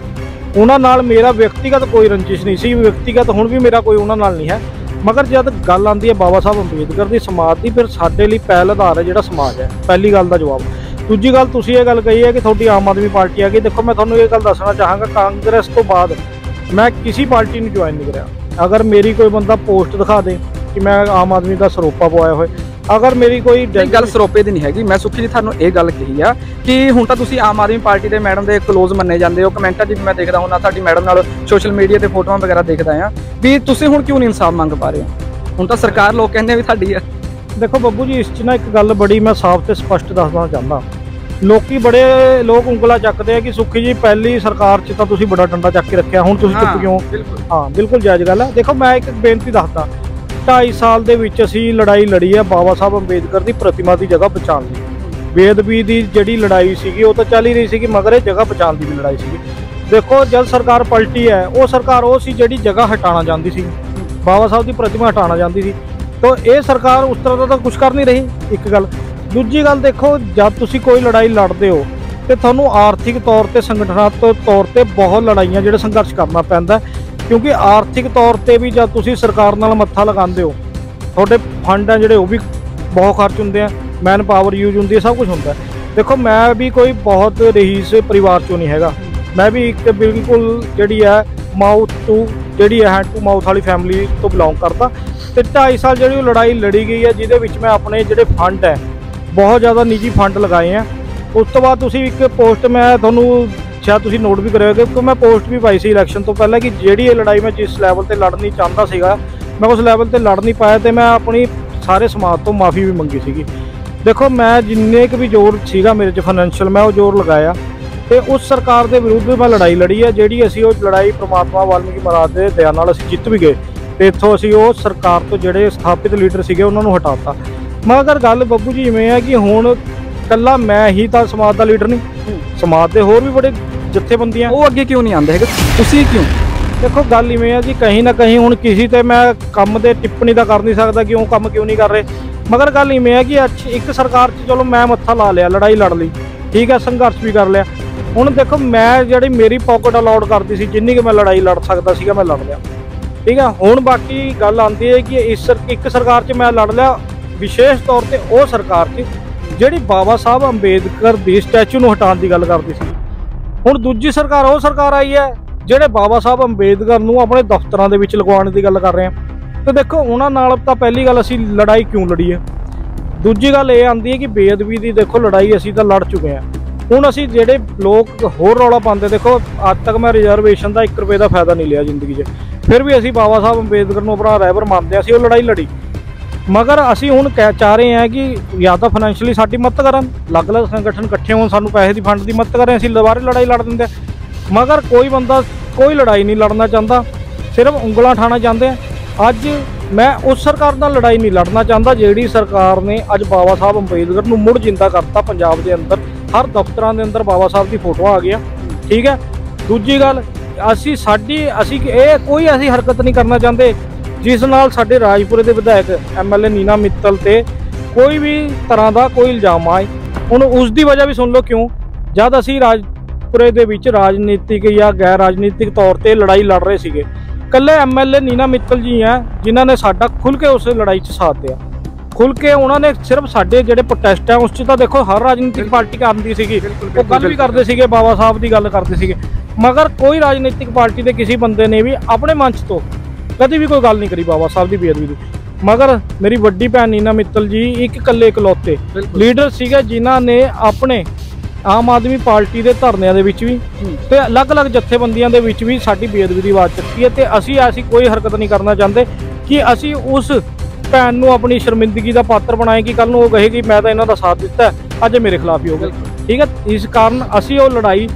ਉਹਨਾਂ ਨਾਲ ਮੇਰਾ ਵਿਅਕਤੀਗਤ ਕੋਈ ਰੰਜਿਸ਼ ਨਹੀਂ ਸੀ, ਵਿਅਕਤੀਗਤ ਹੁਣ ਵੀ ਮੇਰਾ ਕੋਈ ਉਹਨਾਂ ਨਾਲ ਨਹੀਂ ਹੈ। ਮਗਰ ਜਦ ਗੱਲ ਆਉਂਦੀ ਹੈ ਬਾਬਾ ਸਾਹਿਬ ਅੰਬੇਦਕਰ ਦੀ, ਸਮਾਜ ਦੀ, ਫਿਰ ਸਾਡੇ ਲਈ ਪਹਿਲ ਆਧਾਰ ਹੈ ਜਿਹੜਾ ਸਮਾਜ ਹੈ। ਪਹਿਲੀ ਗੱਲ ਦਾ ਜਵਾਬ। ਦੂਜੀ ਗੱਲ ਤੁਸੀਂ ਇਹ ਗੱਲ ਕਹੀ ਹੈ ਕਿ ਤੁਹਾਡੀ ਆਮ ਆਦਮੀ ਪਾਰਟੀ ਆ ਗਈ। ਦੇਖੋ ਮੈਂ ਤੁਹਾਨੂੰ ਇਹ ਗੱਲ ਦੱਸਣਾ ਚਾਹਾਂਗਾ, ਕਾਂਗਰਸ ਤੋਂ ਬਾਅਦ ਮੈਂ ਕਿਸੇ ਪਾਰਟੀ ਨੂੰ ਜੁਆਇਨ ਨਹੀਂ ਕਰਿਆ। ਅਗਰ ਮੇਰੀ ਕੋਈ ਬੰਦਾ ਪੋਸਟ ਦਿਖਾ ਦੇ ਕਿ ਮੈਂ ਆਮ ਆਦਮੀ ਦਾ ਸਰੋਪਾ ਪਵਾਇਆ ਹੋਏ, ਅਗਰ ਮੇਰੀ ਕੋਈ ਗੱਲ ਸਰੋਪੇ ਦੀ ਨਹੀਂ ਹੈਗੀ, ਮੈਂ ਸੁਖੀ ਜੀ ਤੁਹਾਨੂੰ ਇਹ ਗੱਲ ਕਹੀ ਆ ਕਿ ਹੁਣ ਤਾਂ ਤੁਸੀਂ ਆਮ ਆਦਮੀ ਪਾਰਟੀ ਦੇ ਮੈਡਮ ਦੇ ਕਲੋਜ਼ ਮੰਨੇ ਜਾਂਦੇ ਹੋ। ਕਮੈਂਟਾਂ 'ਚ ਵੀ ਮੈਂ ਦੇਖਦਾ ਹੁੰਦਾ, ਤੁਹਾਡੀ ਮੈਡਮ ਨਾਲ ਸੋਸ਼ਲ ਮੀਡੀਆ ਤੇ ਫੋਟੋਆਂ ਵਗੈਰਾ ਦੇਖਦਾ ਆ, ਵੀ ਤੁਸੀਂ ਹੁਣ ਕਿਉਂ ਨਹੀਂ ਇਨਸਾਫ ਮੰਗ ਪਾ ਰਹੇ ਹੋ? ਹੁਣ ਤਾਂ ਸਰਕਾਰ ਲੋਕ ਕਹਿੰਦੇ ਵੀ ਤੁਹਾਡੀ ਆ। ਦੇਖੋ ਬੱਬੂ ਜੀ, ਇਸ 'ਚ ਨਾ ਇੱਕ ਗੱਲ ਬੜੀ ਮੈਂ ਸਾਫ਼ ਤੇ ਸਪਸ਼ਟ ਦੱਸਣਾ ਚਾਹੁੰਦਾ। ਲੋਕ ਉਂਗਲਾਂ ਚੱਕਦੇ ਆ ਕਿ ਸੁਖੀ ਜੀ ਪਹਿਲੀ ਸਰਕਾਰ 'ਚ ਤਾਂ ਤੁਸੀਂ ਬੜਾ ਡੰਡਾ ਚੱਕ ਕੇ ਰੱਖਿਆ, ਹੁਣ ਤੁਸੀਂ ਚੁੱਪ ਕਿਉਂ? ਹਾਂ, ਬਿਲਕੁਲ ਜਾਇਜ਼ ਗੱਲ ਹੈ। ਦੇਖੋ ਮੈਂ ਇੱਕ ਬੇਨਤੀ ਦੱਸਦਾ, 2.5 ਸਾਲ ਦੇ ਵਿੱਚ ਅਸੀਂ ਲੜਾਈ ਲੜੀ ਹੈ ਬਾਬਾ ਸਾਹਿਬ ਅੰਬੇਦਕਰ ਦੀ ਪ੍ਰਤਿਮਾ ਦੀ ਜਗ੍ਹਾ ਬਚਾਉਣ ਲਈ। ਬੇਅਦਬੀ ਦੀ ਜਿਹੜੀ ਲੜਾਈ ਸੀਗੀ ਉਹ ਤਾਂ ਚੱਲ ਹੀ ਰਹੀ ਸੀਗੀ, ਮਗਰ ਇਹ ਜਗ੍ਹਾ ਬਚਾਉਣ ਦੀ ਵੀ ਲੜਾਈ ਸੀਗੀ। ਦੇਖੋ ਜਦ ਸਰਕਾਰ ਪਲਟੀ ਹੈ, ਉਹ ਸਰਕਾਰ ਉਹ ਸੀ ਜਿਹੜੀ ਜਗ੍ਹਾ ਹਟਾਉਣਾ ਚਾਹੁੰਦੀ ਸੀ, ਬਾਬਾ ਸਾਹਿਬ ਦੀ ਪ੍ਰਤਿਮਾ ਹਟਾਉਣਾ ਚਾਹੁੰਦੀ ਸੀ। ਤਾਂ ਇਹ ਸਰਕਾਰ ਉਸ ਤਰ੍ਹਾਂ ਦਾ ਤਾਂ ਕੁਝ ਕਰ ਨਹੀਂ ਰਹੀ, ਇੱਕ ਗੱਲ। ਦੂਜੀ ਗੱਲ ਦੇਖੋ, ਜਦ ਤੁਸੀਂ ਕੋਈ ਲੜਾਈ ਲੜਦੇ ਹੋ ਤੇ ਤੁਹਾਨੂੰ ਆਰਥਿਕ ਤੌਰ ਤੇ, ਸੰਗਠਨਾਤਮਕ ਤੌਰ ਤੇ ਬਹੁਤ ਲੜਾਈਆਂ ਜਿਹੜੇ ਸੰਘਰਸ਼ ਕਰਨਾ ਪੈਂਦਾ, ਕਿਉਂਕਿ ਆਰਥਿਕ ਤੌਰ ਤੇ ਵੀ ਜਦ ਤੁਸੀਂ ਸਰਕਾਰ ਨਾਲ ਮੱਥਾ ਲਗਾਉਂਦੇ ਹੋ, ਤੁਹਾਡੇ ਫੰਡ ਆ ਜਿਹੜੇ ਉਹ ਵੀ ਬਹੁਤ ਖਰਚ ਹੁੰਦੇ ਆ, ਮੈਨ ਪਾਵਰ ਯੂਜ਼ ਹੁੰਦੀ ਹੈ, ਸਭ ਕੁਝ ਹੁੰਦਾ। ਦੇਖੋ ਮੈਂ ਵੀ ਕੋਈ ਬਹੁਤ ਰਹੀਸ ਪਰਿਵਾਰ ਚੋਂ ਨਹੀਂ ਹੈਗਾ, ਮੈਂ ਵੀ ਇੱਕ ਬਿਲਕੁਲ ਜਿਹੜੀ ਹੈ ਮਾਊਥ ਟੂ ਜਿਹੜੀ ਹੈ ਹੈਂਡ ਟੂ ਮਾਊਥ ਵਾਲੀ ਫੈਮਿਲੀ ਤੋਂ ਬਿਲੋਂਗ ਕਰਦਾ। ਤੇ 2.5 ਸਾਲ ਜਿਹੜੀ ਉਹ ਲੜਾਈ ਲੜੀ ਗਈ ਹੈ, ਜਿਹਦੇ ਵਿੱਚ ਮੈਂ ਆਪਣੇ ਜਿਹੜੇ ਫੰਡ ਹੈ ਬਹੁਤ ਜ਼ਿਆਦਾ ਨਿੱਜੀ ਫੰਡ ਲਗਾਏ ਆ। ਉਸ ਤੋਂ ਬਾਅਦ ਤੁਸੀਂ ਇੱਕ ਪੋਸਟ ਮੈਂ ਤੁਹਾਨੂੰ ਸ਼ਾਇਦ ਤੁਸੀਂ ਨੋਟ ਵੀ ਕਰਿਆ ਕਿ ਮੈਂ ਪੋਸਟ ਵੀ ਪਾਈ ਸੀ ਇਲੈਕਸ਼ਨ ਤੋਂ ਪਹਿਲਾਂ ਕਿ ਜਿਹੜੀ ਇਹ ਲੜਾਈ ਮੈਂ ਜਿਸ ਲੈਵਲ ਤੇ ਲੜਨੀ ਚਾਹੁੰਦਾ ਸੀਗਾ ਮੈਂ ਉਸ ਲੈਵਲ ਤੇ ਲੜ ਨਹੀਂ ਪਾਇਆ, ਤੇ ਮੈਂ ਆਪਣੀ ਸਾਰੇ ਸਮਾਜ ਤੋਂ ਮਾਫੀ ਵੀ ਮੰਗੀ ਸੀਗੀ। ਦੇਖੋ ਮੈਂ ਜਿੰਨੇ ਕੁ ਵੀ ਜ਼ੋਰ ਸੀਗਾ ਮੇਰੇ 'ਚ ਫਾਈਨੈਂਸ਼ੀਅਲ, ਮੈਂ ਉਹ ਜ਼ੋਰ ਲਗਾਇਆ ਤੇ ਉਸ ਸਰਕਾਰ ਦੇ ਵਿਰੁੱਧ ਮੈਂ ਲੜਾਈ ਲੜੀ ਹੈ, ਜਿਹੜੀ ਅਸੀਂ ਉਹ ਲੜਾਈ ਪ੍ਰਮਾਤਮਾ ਵਾਲਮੀਕੀ ਮਹਾਰਾਜ ਦੇ ਦਇਆ ਨਾਲ ਅਸੀਂ ਜਿੱਤ ਵੀ ਗਏ, ਤੇ ਇੱਥੋਂ ਅਸੀਂ ਉਹ ਸਰਕਾਰ ਤੋਂ ਜਿਹੜੇ ਸਥਾਪਿਤ ਲੀਡਰ ਸੀਗੇ ਉਹਨਾਂ ਨੂੰ ਹਟਾਤਾ। ਮਗਰ ਗੱਲ ਬੱਬੂ ਜੀ ਇਵੇਂ ਹੈ ਕਿ ਹੁਣ ਇਕੱਲਾ ਮੈਂ ਹੀ ਤਾਂ ਸਮਾਜ ਦਾ ਲੀਡਰ ਨਹੀਂ, ਸਮਾਜ ਦੇ ਹੋਰ ਵੀ ਬੜੇ ਜਥੇਬੰਦੀਆਂ, ਉਹ ਅੱਗੇ ਕਿਉਂ ਨਹੀਂ ਆਉਂਦੇ ਹੈਗੇ, ਤੁਸੀਂ ਕਿਉਂ? ਦੇਖੋ ਗੱਲ ਇਵੇਂ ਹੈ ਜੀ, ਕहीं ਨਾ ਕहीं ਹੁਣ ਕਿਸੇ ਤੇ ਮੈਂ ਕੰਮ ਦੇ ਟਿੱਪਣੀ ਤਾਂ ਕਰ ਨਹੀਂ ਸਕਦਾ ਕਿ ਉਹ ਕੰਮ ਕਿਉਂ ਨਹੀਂ ਕਰ ਰਹੇ, ਮਗਰ ਗੱਲ ਇਵੇਂ ਹੈ ਕਿ ਇੱਕ ਸਰਕਾਰ 'ਚ ਚਲੋ ਮੈਂ ਮੱਥਾ ਲਾ ਲਿਆ, ਲੜਾਈ ਲੜ ਲਈ, ਠੀਕ ਹੈ, ਸੰਘਰਸ਼ ਵੀ ਕਰ ਲਿਆ। ਹੁਣ ਦੇਖੋ ਮੈਂ ਜਿਹੜੀ ਮੇਰੀ ਪੌਕਟ ਅਲਾਉਡ ਕਰਦੀ ਸੀ, ਜਿੰਨੀ ਕਿ ਮੈਂ ਲੜਾਈ ਲੜ ਸਕਦਾ ਸੀਗਾ ਮੈਂ ਲੜ ਲਿਆ, ਠੀਕ ਹੈ। ਹੁਣ ਬਾਕੀ ਗੱਲ ਆਉਂਦੀ ਹੈ ਕਿ ਇੱਕ ਸਰਕਾਰ 'ਚ ਮੈਂ ਲੜ ਲਿਆ, ਵਿਸ਼ੇਸ਼ ਤੌਰ ਤੇ ਉਹ ਸਰਕਾਰ 'ਚ ਜਿਹੜੀ ਬਾਬਾ ਸਾਹਿਬ ਅੰਬੇਦਕਰ ਦੀ ਸਟੈਚੂ ਨੂੰ ਹਟਾਉਣ ਦੀ ਗੱਲ ਕਰਦੀ ਸੀ। ਹੁਣ ਦੂਜੀ ਸਰਕਾਰ ਉਹ ਸਰਕਾਰ ਆਈ ਹੈ ਜਿਹੜੇ ਬਾਬਾ ਸਾਹਿਬ ਅੰਬੇਦਕਰ ਨੂੰ ਆਪਣੇ ਦਫ਼ਤਰਾਂ ਦੇ ਵਿੱਚ ਲਗਵਾਉਣ ਦੀ ਗੱਲ ਕਰ ਰਹੇ ਆ। ਤੇ ਦੇਖੋ ਉਹਨਾਂ ਨਾਲ ਤਾਂ ਪਹਿਲੀ ਗੱਲ ਅਸੀਂ ਲੜਾਈ ਕਿਉਂ ਲੜੀ ਹੈ। ਦੂਜੀ ਗੱਲ ਇਹ ਆਉਂਦੀ ਹੈ ਕਿ ਬੇਅਦਬੀ ਦੀ ਦੇਖੋ ਲੜਾਈ ਅਸੀਂ ਤਾਂ ਲੜ ਚੁੱਕੇ ਹਾਂ। ਹੁਣ ਅਸੀਂ ਜਿਹੜੇ ਲੋਕ ਹੋਰ ਰੌਲਾ ਪਾਉਂਦੇ, ਦੇਖੋ ਅੱਜ ਤੱਕ ਮੈਂ ਰਿਜ਼ਰਵੇਸ਼ਨ ਦਾ 1 ਰੁਪਏ ਦਾ ਫਾਇਦਾ ਨਹੀਂ ਲਿਆ ਜ਼ਿੰਦਗੀ 'ਚ, ਫਿਰ ਵੀ ਅਸੀਂ ਬਾਬਾ ਸਾਹਿਬ ਅੰਬੇਦਕਰ ਨੂੰ ਆਪਣਾ ਰਹਿਬਰ ਮੰਨਦੇ, ਅਸੀਂ ਉਹ ਲੜਾਈ ਲੜੀ। ਮਗਰ ਅਸੀਂ ਹੁਣ ਚਾਹ ਰਹੇ ਹਾਂ ਕਿ ਜਾਂ ਤਾਂ ਫਾਈਨੈਂਸ਼ੀਅਲੀ ਸਾਡੀ ਮਦਦ ਕਰਨ, ਅਲੱਗ-ਅਲੱਗ ਸੰਗਠਨ ਇਕੱਠੇ ਹੋਣ, ਸਾਨੂੰ ਪੈਸੇ ਦੀ ਫੰਡ ਦੀ ਮਦਦ ਕरें, ਅਸੀਂ ਦੁਬਾਰੇ ਲੜਾਈ ਲੜ ਦਿੰਦੇ। ਮਗਰ ਕੋਈ ਬੰਦਾ ਕੋਈ ਲੜਾਈ ਨਹੀਂ ਲੜਨਾ ਚਾਹੁੰਦਾ, ਸਿਰਫ ਉਂਗਲਾਂ ਠਾਣਾ ਚਾਹੁੰਦੇ ਆ। ਅੱਜ ਮੈਂ ਉਸ ਸਰਕਾਰ ਨਾਲ ਲੜਾਈ ਨਹੀਂ ਲੜਨਾ ਚਾਹੁੰਦਾ ਜਿਹੜੀ ਸਰਕਾਰ ਨੇ ਅੱਜ ਬਾਬਾ ਸਾਹਿਬ ਅੰਬੇਦਕਰ ਨੂੰ ਮੁੜ ਜਿੰਦਾ ਕਰਤਾ। ਪੰਜਾਬ ਦੇ ਅੰਦਰ ਹਰ ਦਫ਼ਤਰਾਂ ਦੇ ਅੰਦਰ ਬਾਬਾ ਸਾਹਿਬ ਦੀ ਫੋਟੋਆਂ ਆ ਗਈਆਂ, ਠੀਕ ਹੈ। ਦੂਜੀ ਗੱਲ ਅਸੀਂ ਕੋਈ ਹਰਕਤ ਨਹੀਂ ਕਰਨਾ ਚਾਹੁੰਦੇ ਜਿਸ ਨਾਲ ਸਾਡੇ ਰਾਜਪੁਰੇ ਦੇ ਵਿਧਾਇਕ MLA ਨੀਨਾ ਮਿੱਤਲ ਤੇ ਕੋਈ ਵੀ ਤਰ੍ਹਾਂ ਦਾ ਕੋਈ ਇਲਜ਼ਾਮ ਆਏ। ਹੁਣ ਉਸ ਦੀ ਵਜ੍ਹਾ ਵੀ ਸੁਣ ਲਓ ਕਿਉਂ, ਜਦ ਅਸੀਂ ਰਾਜਪੁਰੇ ਦੇ ਵਿੱਚ ਰਾਜਨੀਤਿਕ ਜਾਂ ਗੈਰ ਰਾਜਨੀਤਿਕ ਤੌਰ ਤੇ ਲੜਾਈ ਲੜ ਰਹੇ ਸੀਗੇ, ਇਕੱਲੇ MLA ਨੀਨਾ ਮਿੱਤਲ ਜੀ ਆ ਜਿਨ੍ਹਾਂ ਨੇ ਸਾਡਾ ਖੁੱਲ੍ਹ ਕੇ ਉਸ ਲੜਾਈ 'ਚ ਸਾਥ ਦਿਆ। ਖੁੱਲ੍ਹ ਕੇ ਉਹਨਾਂ ਨੇ ਸਿਰਫ ਸਾਡੇ ਜਿਹੜੇ ਪ੍ਰੋਟੈਸਟ ਹੈ ਉਸ 'ਚ ਤਾਂ ਦੇਖੋ ਹਰ ਰਾਜਨੀਤਿਕ ਪਾਰਟੀ ਕਰਦੀ ਸੀਗੀ, ਉਹ ਗੱਲ ਵੀ ਕਰਦੇ ਸੀਗੇ, ਬਾਬਾ ਸਾਹਿਬ ਦੀ ਗੱਲ ਕਰਦੇ ਸੀਗੇ। ਮਗਰ ਕੋਈ ਰਾਜਨੀਤਿਕ ਪਾਰਟੀ ਦੇ ਕਿਸੇ ਬੰਦੇ ਨੇ ਵੀ ਆਪਣੇ ਮੰਚ ਤੋਂ ਕਦੀ ਵੀ ਕੋਈ ਗੱਲ ਨਹੀਂ ਕਰੀ ਬਾਬਾ ਸਾਹਿਬ ਦੀ ਬੇਅਦਬੀ ਦੀ। ਮਗਰ ਮੇਰੀ ਵੱਡੀ ਭੈਣ ਨੀਨਾ ਮਿੱਤਲ ਜੀ ਇੱਕ ਇਕੱਲੇ ਇਕਲੌਤੇ ਲੀਡਰ ਸੀਗੇ ਜਿਨ੍ਹਾਂ ਨੇ ਆਪਣੇ ਆਮ ਆਦਮੀ ਪਾਰਟੀ ਦੇ ਧਰਨਿਆਂ ਦੇ ਵਿੱਚ ਵੀ ਤੇ ਅਲੱਗ-ਅਲੱਗ ਜਥੇਬੰਦੀਆਂ ਦੇ ਵਿੱਚ ਵੀ ਸਾਡੀ ਬੇਅਦਬੀ ਦੀ ਆਵਾਜ਼ ਚੱਕੀ ਹੈ ਤੇ ਅਸੀਂ ਐਸੀ ਕੋਈ ਹਰਕਤ ਨਹੀਂ ਕਰਨਾ ਚਾਹੁੰਦੇ ਕਿ ਅਸੀਂ ਉਸ ਭੈਣ ਨੂੰ ਆਪਣੀ ਸ਼ਰਮਿੰਦਗੀ ਦਾ ਪਾਤਰ ਬਣਾਏ ਕਿ ਕੱਲ ਨੂੰ ਉਹ ਕਹੇਗੀ ਮੈਂ ਤਾਂ ਇਹਨਾਂ ਦਾ ਸਾਥ ਦਿੱਤਾ, ਅੱਜ ਮੇਰੇ ਖਿਲਾਫ ਹੀ ਹੋ ਗਿਆ। ਠੀਕ ਹੈ, ਇਸ ਕਾਰਨ ਅਸੀਂ ਉਹ ਲੜਾਈ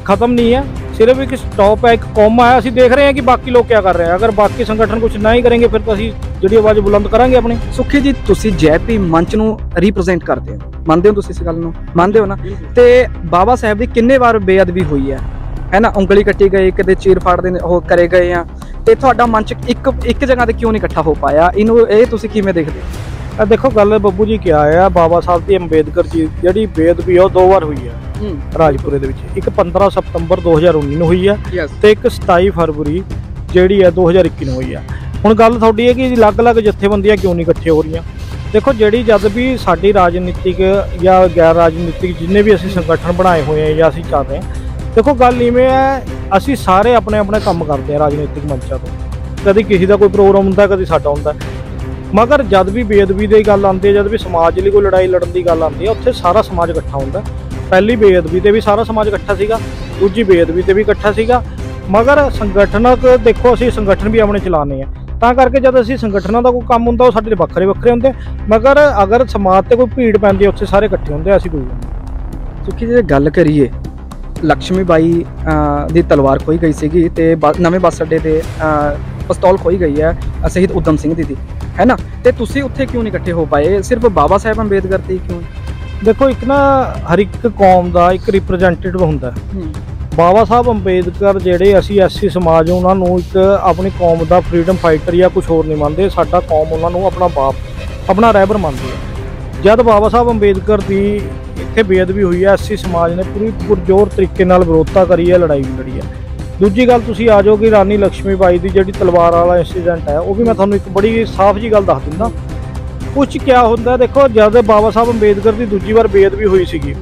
ਖਤਮ ਨਹੀਂ ਹੈ, सिर्फ एक स्टॉप है, एक कॉमा है। ਅਸੀਂ देख रहे हैं कि बाकी लोग क्या कर रहे हैं। अगर बाकी संगठन कुछ नहीं करेंगे फिर तो ਅਸੀਂ ਜਿਹੜੀ ਆਵਾਜ਼ ਬੁਲੰਦ ਕਰਾਂਗੇ ਆਪਣੀ। ਸੁਖੀ ਜੀ ਤੁਸੀਂ ਜੈਪੀ ਮੰਚ ਨੂੰ ਰਿਪਰੈਜ਼ੈਂਟ ਕਰਦੇ ਹੋ, ਮੰਨਦੇ ਹੋ ਤੁਸੀਂ ਇਸ ਗੱਲ ਨੂੰ? ਮੰਨਦੇ ਹੋ ਨਾ? ਤੇ ਬਾਬਾ ਸਾਹਿਬ ਦੀ ਕਿੰਨੇ ਵਾਰ ਬੇਅਦਬੀ ਹੋਈ ਹੈ ਨਾ? ਉਂਗਲੀ ਕੱਟੀ ਗਈ, ਕਿਤੇ ਚੀਰ ਫਾੜ ਦੇ ਉਹ ਕਰੇ ਗਏ ਆ, ਤੇ ਤੁਹਾਡਾ ਮੰਚ ਇੱਕ ਜਗ੍ਹਾ ਤੇ ਕਿਉਂ ਨਹੀਂ ਇਕੱਠਾ ਹੋ ਪਾਇਆ? ਇਹਨੂੰ ਇਹ ਤੁਸੀਂ ਕਿਵੇਂ ਦੇਖਦੇ ਹੋ? ਦੇਖੋ ਗੱਲ ਬੱਬੂ ਜੀ ਕਿਹਾ ਆ, ਬਾਬਾ ਸਾਹਿਬ ਦੀ ਅੰਬੇਦਕਰ ਜੀ ਜਿਹੜੀ ਬੇਅਦਬੀ ਉਹ 2 ਵਾਰ ਹੋਈ ਹੈ ਰਾਜਪੁਰੇ ਦੇ ਵਿੱਚ। ਇੱਕ 15 ਸਤੰਬਰ 2019 ਨੂੰ ਹੋਈ ਹੈ ਤੇ ਇੱਕ 27 ਫਰਵਰੀ ਜਿਹੜੀ ਹੈ 2021 ਨੂੰ ਹੋਈ ਹੈ। ਹੁਣ ਗੱਲ ਤੁਹਾਡੀ ਹੈ ਕਿ ਅਲੱਗ-ਅਲੱਗ ਜਥੇਬੰਦੀਆਂ ਕਿਉਂ ਨਹੀਂ ਇਕੱਠੇ ਹੋ ਰਹੀਆਂ। ਦੇਖੋ ਜਿਹੜੀ ਜਦ ਵੀ ਸਾਡੀ ਰਾਜਨੀਤਿਕ ਜਾਂ ਗੈਰ ਰਾਜਨੀਤਿਕ ਜਿੰਨੇ ਵੀ ਅਸੀਂ ਸੰਗਠਨ ਬਣਾਏ ਹੋਏ ਆ ਜਾਂ ਅਸੀਂ ਚੱਲ ਰਹੇ ਹਾਂ, ਦੇਖੋ ਗੱਲ ਇਵੇਂ ਹੈ ਅਸੀਂ ਸਾਰੇ ਆਪਣੇ ਆਪਣੇ ਕੰਮ ਕਰਦੇ ਹਾਂ ਰਾਜਨੀਤਿਕ ਮੰਚਾਂ ਤੋਂ। ਕਦੀ ਕਿਸੇ ਦਾ ਕੋਈ ਪ੍ਰੋਗਰਾਮ ਹੁੰਦਾ, ਕਦੀ ਸਾਡਾ ਹੁੰਦਾ, ਮਗਰ ਜਦ ਵੀ ਬੇਅਦਬੀ ਦੀ ਗੱਲ ਆਉਂਦੀ ਹੈ, ਜਦ ਵੀ ਸਮਾਜ ਲਈ ਕੋਈ ਲੜਾਈ ਲੜਨ ਦੀ ਗੱਲ ਆਉਂਦੀ ਹੈ, ਉੱਥੇ ਸਾਰਾ ਸਮਾਜ ਇਕੱਠਾ ਹੁੰਦਾ। ਪਹਿਲੀ ਬੇਅਦਬੀ ਤੇ ਵੀ ਸਾਰਾ ਸਮਾਜ ਇਕੱਠਾ ਸੀਗਾ, ਦੂਜੀ ਬੇਅਦਬੀ ਤੇ ਵੀ ਇਕੱਠਾ ਸੀਗਾ, ਮਗਰ ਸੰਗਠਨਕ ਦੇਖੋ ਅਸੀਂ ਸੰਗਠਨ ਵੀ ਆਪਣੇ ਚਲਾਉਂਦੇ ਆ, ਤਾਂ ਕਰਕੇ ਜਦ ਅਸੀਂ ਸੰਗਠਨਾਂ ਦਾ ਕੋਈ ਕੰਮ ਹੁੰਦਾ ਉਹ ਸਾਡੇ ਵੱਖਰੇ ਵੱਖਰੇ ਹੁੰਦੇ, ਮਗਰ ਅਗਰ ਸਮਾਜ ਤੇ ਕੋਈ ਭੀੜ ਪੈਂਦੀ ਉੱਥੇ ਸਾਰੇ ਇਕੱਠੇ ਹੁੰਦੇ। ਅਸੀਂ ਕੋਈ ਸੁਖੀ ਜੀ ਗੱਲ ਕਰੀਏ, ਲక్ష్ਮੀ ਬਾਈ ਦੀ ਤਲਵਾਰ ਖੋਈ ਗਈ ਸੀਗੀ ਤੇ ਨਵੇਂ ਬੱਸ ਅੱਡੇ ਤੇ ਪਿਸਤੌਲ ਖੋਈ ਗਈ ਹੈ ਸ਼ਹੀਦ ਊਧਮ ਸਿੰਘ ਦੀ ਹੈ ਨਾ, ਤੇ ਤੁਸੀਂ ਉੱਥੇ ਕਿਉਂ ਨਹੀਂ ਇਕੱਠੇ ਹੋ ਪਾਏ? ਸਿਰਫ ਬਾਬਾ ਸਾਹਿਬ ਅੰਬੇਦਕਰ ਤੇ ਕਿਉਂ? ਦੇਖੋ ਇੱਕ ਨਾ ਹਰ ਇੱਕ ਕੌਮ ਦਾ ਇੱਕ ਰਿਪਰੈਜ਼ੈਂਟੇਟਿਵ ਹੁੰਦਾ। ਬਾਬਾ ਸਾਹਿਬ ਅੰਬੇਦਕਰ ਜਿਹੜੇ ਅਸੀਂ ਐਸਸੀ ਸਮਾਜ ਉਹਨਾਂ ਨੂੰ ਇੱਕ ਆਪਣੀ ਕੌਮ ਦਾ ਫਰੀडम ਫਾਈਟਰ ਜਾਂ ਕੁਝ ਹੋਰ ਨਹੀਂ ਮੰਨਦੇ। ਸਾਡਾ ਕੌਮ ਉਹਨਾਂ ਨੂੰ ਆਪਣਾ ਬਾਪ, ਆਪਣਾ ਰਹਿਬਰ ਮੰਨਦੀ ਹੈ। ਜਦ ਬਾਬਾ ਸਾਹਿਬ ਅੰਬੇਦਕਰ ਦੀ ਇੱਥੇ ਬੇਅਦਬੀ ਹੋਈ ਹੈ, ਐਸਸੀ ਸਮਾਜ ਨੇ ਪੂਰੀ ਪੁਰਜ਼ੋਰ ਤਰੀਕੇ ਨਾਲ ਵਿਰੋਧਤਾ ਕਰੀ ਹੈ, ਲੜਾਈ ਵੀ ਲੜੀ ਹੈ। ਦੂਜੀ ਗੱਲ ਤੁਸੀਂ ਆ ਜਾਓ ਕਿ ਰਾਣੀ ਲక్ష్ਮੀ ਬਾਈ ਦੀ ਜਿਹੜੀ ਤਲਵਾਰ ਵਾਲਾ ਇੰਸੀਡੈਂਟ ਹੈ, ਉਹ ਵੀ ਮੈਂ ਤੁਹਾਨੂੰ ਇੱਕ ਬੜੀ ਸਾਫ਼ ਜੀ ਗੱਲ ਦੱਸ ਦਿੰਦਾ। ਕੁਛ ਕਿਆ ਹੁੰਦਾ, ਦੇਖੋ ਜਦ ਬਾਬਾ ਸਾਹਿਬ ਅੰਬੇਦਕਰ ਦੀ ਦੂਜੀ ਵਾਰ ਬੇਅਦਬੀ ਹੋਈ ਸੀਗੀ,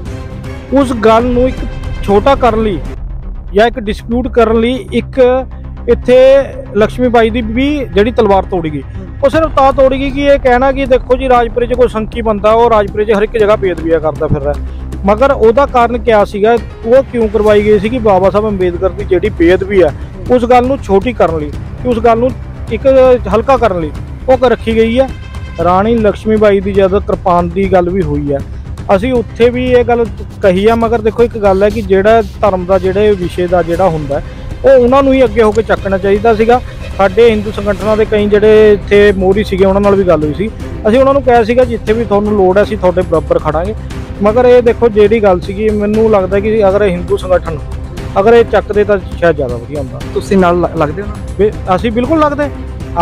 ਉਸ ਗੱਲ ਨੂੰ ਇੱਕ ਛੋਟਾ ਕਰਨ ਲਈ ਜਾਂ ਇੱਕ ਡਿਸਪਿਊਟ ਕਰਨ ਲਈ ਇੱਕ ਇੱਥੇ ਲక్ష్ਮੀ ਬਾਈ ਦੀ ਵੀ ਜਿਹੜੀ ਤਲਵਾਰ ਤੋੜੀ ਗਈ। ਉਹ ਸਿਰਫ ਤਾਂ ਤੋੜੀ ਗਈ ਕਿ ਇਹ ਕਹਿਣਾ ਕਿ ਦੇਖੋ ਜੀ ਰਾਜਪੁਰੇ 'ਚ ਕੋਈ ਸੰਕੀ ਬੰਦਾ, ਉਹ ਰਾਜਪੁਰੇ 'ਚ ਹਰ ਇੱਕ ਜਗ੍ਹਾ ਬੇਅਦਬੀਆਂ ਕਰਦਾ ਫਿਰ ਰਿਹਾ। ਮਗਰ ਉਹਦਾ ਕਾਰਨ ਕਿਆ ਸੀਗਾ, ਉਹ ਕਿਉਂ ਕਰਵਾਈ ਗਈ ਸੀ ਕਿ ਬਾਬਾ ਸਾਹਿਬ ਅੰਬੇਦਕਰ ਦੀ ਜਿਹੜੀ ਬੇਅਦਬੀ ਹੈ ਉਸ ਗੱਲ ਨੂੰ ਛੋਟੀ ਕਰਨ ਲਈ, ਉਸ ਗੱਲ ਨੂੰ ਇੱਕ ਹਲਕਾ ਕਰਨ ਲਈ ਉਹ ਰੱਖੀ ਗਈ ਹੈ। ਰਾਣੀ ਲక్ష్ਮੀ ਬਾਈ ਦੀ ਜਦ ਕਿਰਪਾਨ ਦੀ ਗੱਲ ਵੀ ਹੋਈ ਹੈ, ਅਸੀਂ ਉੱਥੇ ਵੀ ਇਹ ਗੱਲ ਕਹੀ ਆ। ਮਗਰ ਦੇਖੋ ਇੱਕ ਗੱਲ ਹੈ ਕਿ ਜਿਹੜਾ ਧਰਮ ਦਾ ਜਿਹੜੇ ਵਿਸ਼ੇ ਦਾ ਜਿਹੜਾ ਹੁੰਦਾ ਉਹ ਉਹਨਾਂ ਨੂੰ ਹੀ ਅੱਗੇ ਹੋ ਕੇ ਚੱਕਣਾ ਚਾਹੀਦਾ ਸੀਗਾ। ਸਾਡੇ ਹਿੰਦੂ ਸੰਗਠਨਾਂ ਦੇ ਕਈ ਜਿਹੜੇ ਇੱਥੇ ਮੋਹਰੀ ਸੀਗੇ ਉਹਨਾਂ ਨਾਲ ਵੀ ਗੱਲ ਹੋਈ ਸੀ, ਅਸੀਂ ਉਹਨਾਂ ਨੂੰ ਕਿਹਾ ਸੀਗਾ ਜਿੱਥੇ ਵੀ ਤੁਹਾਨੂੰ ਲੋੜ ਹੈ ਅਸੀਂ ਤੁਹਾਡੇ ਬਰਾਬਰ ਖੜਾਂਗੇ। ਮਗਰ ਇਹ ਦੇਖੋ ਜਿਹੜੀ ਗੱਲ ਸੀਗੀ, ਮੈਨੂੰ ਲੱਗਦਾ ਕਿ ਅਗਰ ਹਿੰਦੂ ਸੰਗਠਨ ਅਗਰ ਇਹ ਚੱਕਦੇ ਤਾਂ ਸ਼ਾਇਦ ਜ਼ਿਆਦਾ ਵਧੀਆ ਹੁੰਦਾ। ਤੁਸੀਂ ਨਾਲ ਲੱਗਦੇ ਹੋ ਨਾ? ਅਸੀਂ ਬਿਲਕੁਲ ਲੱਗਦੇ।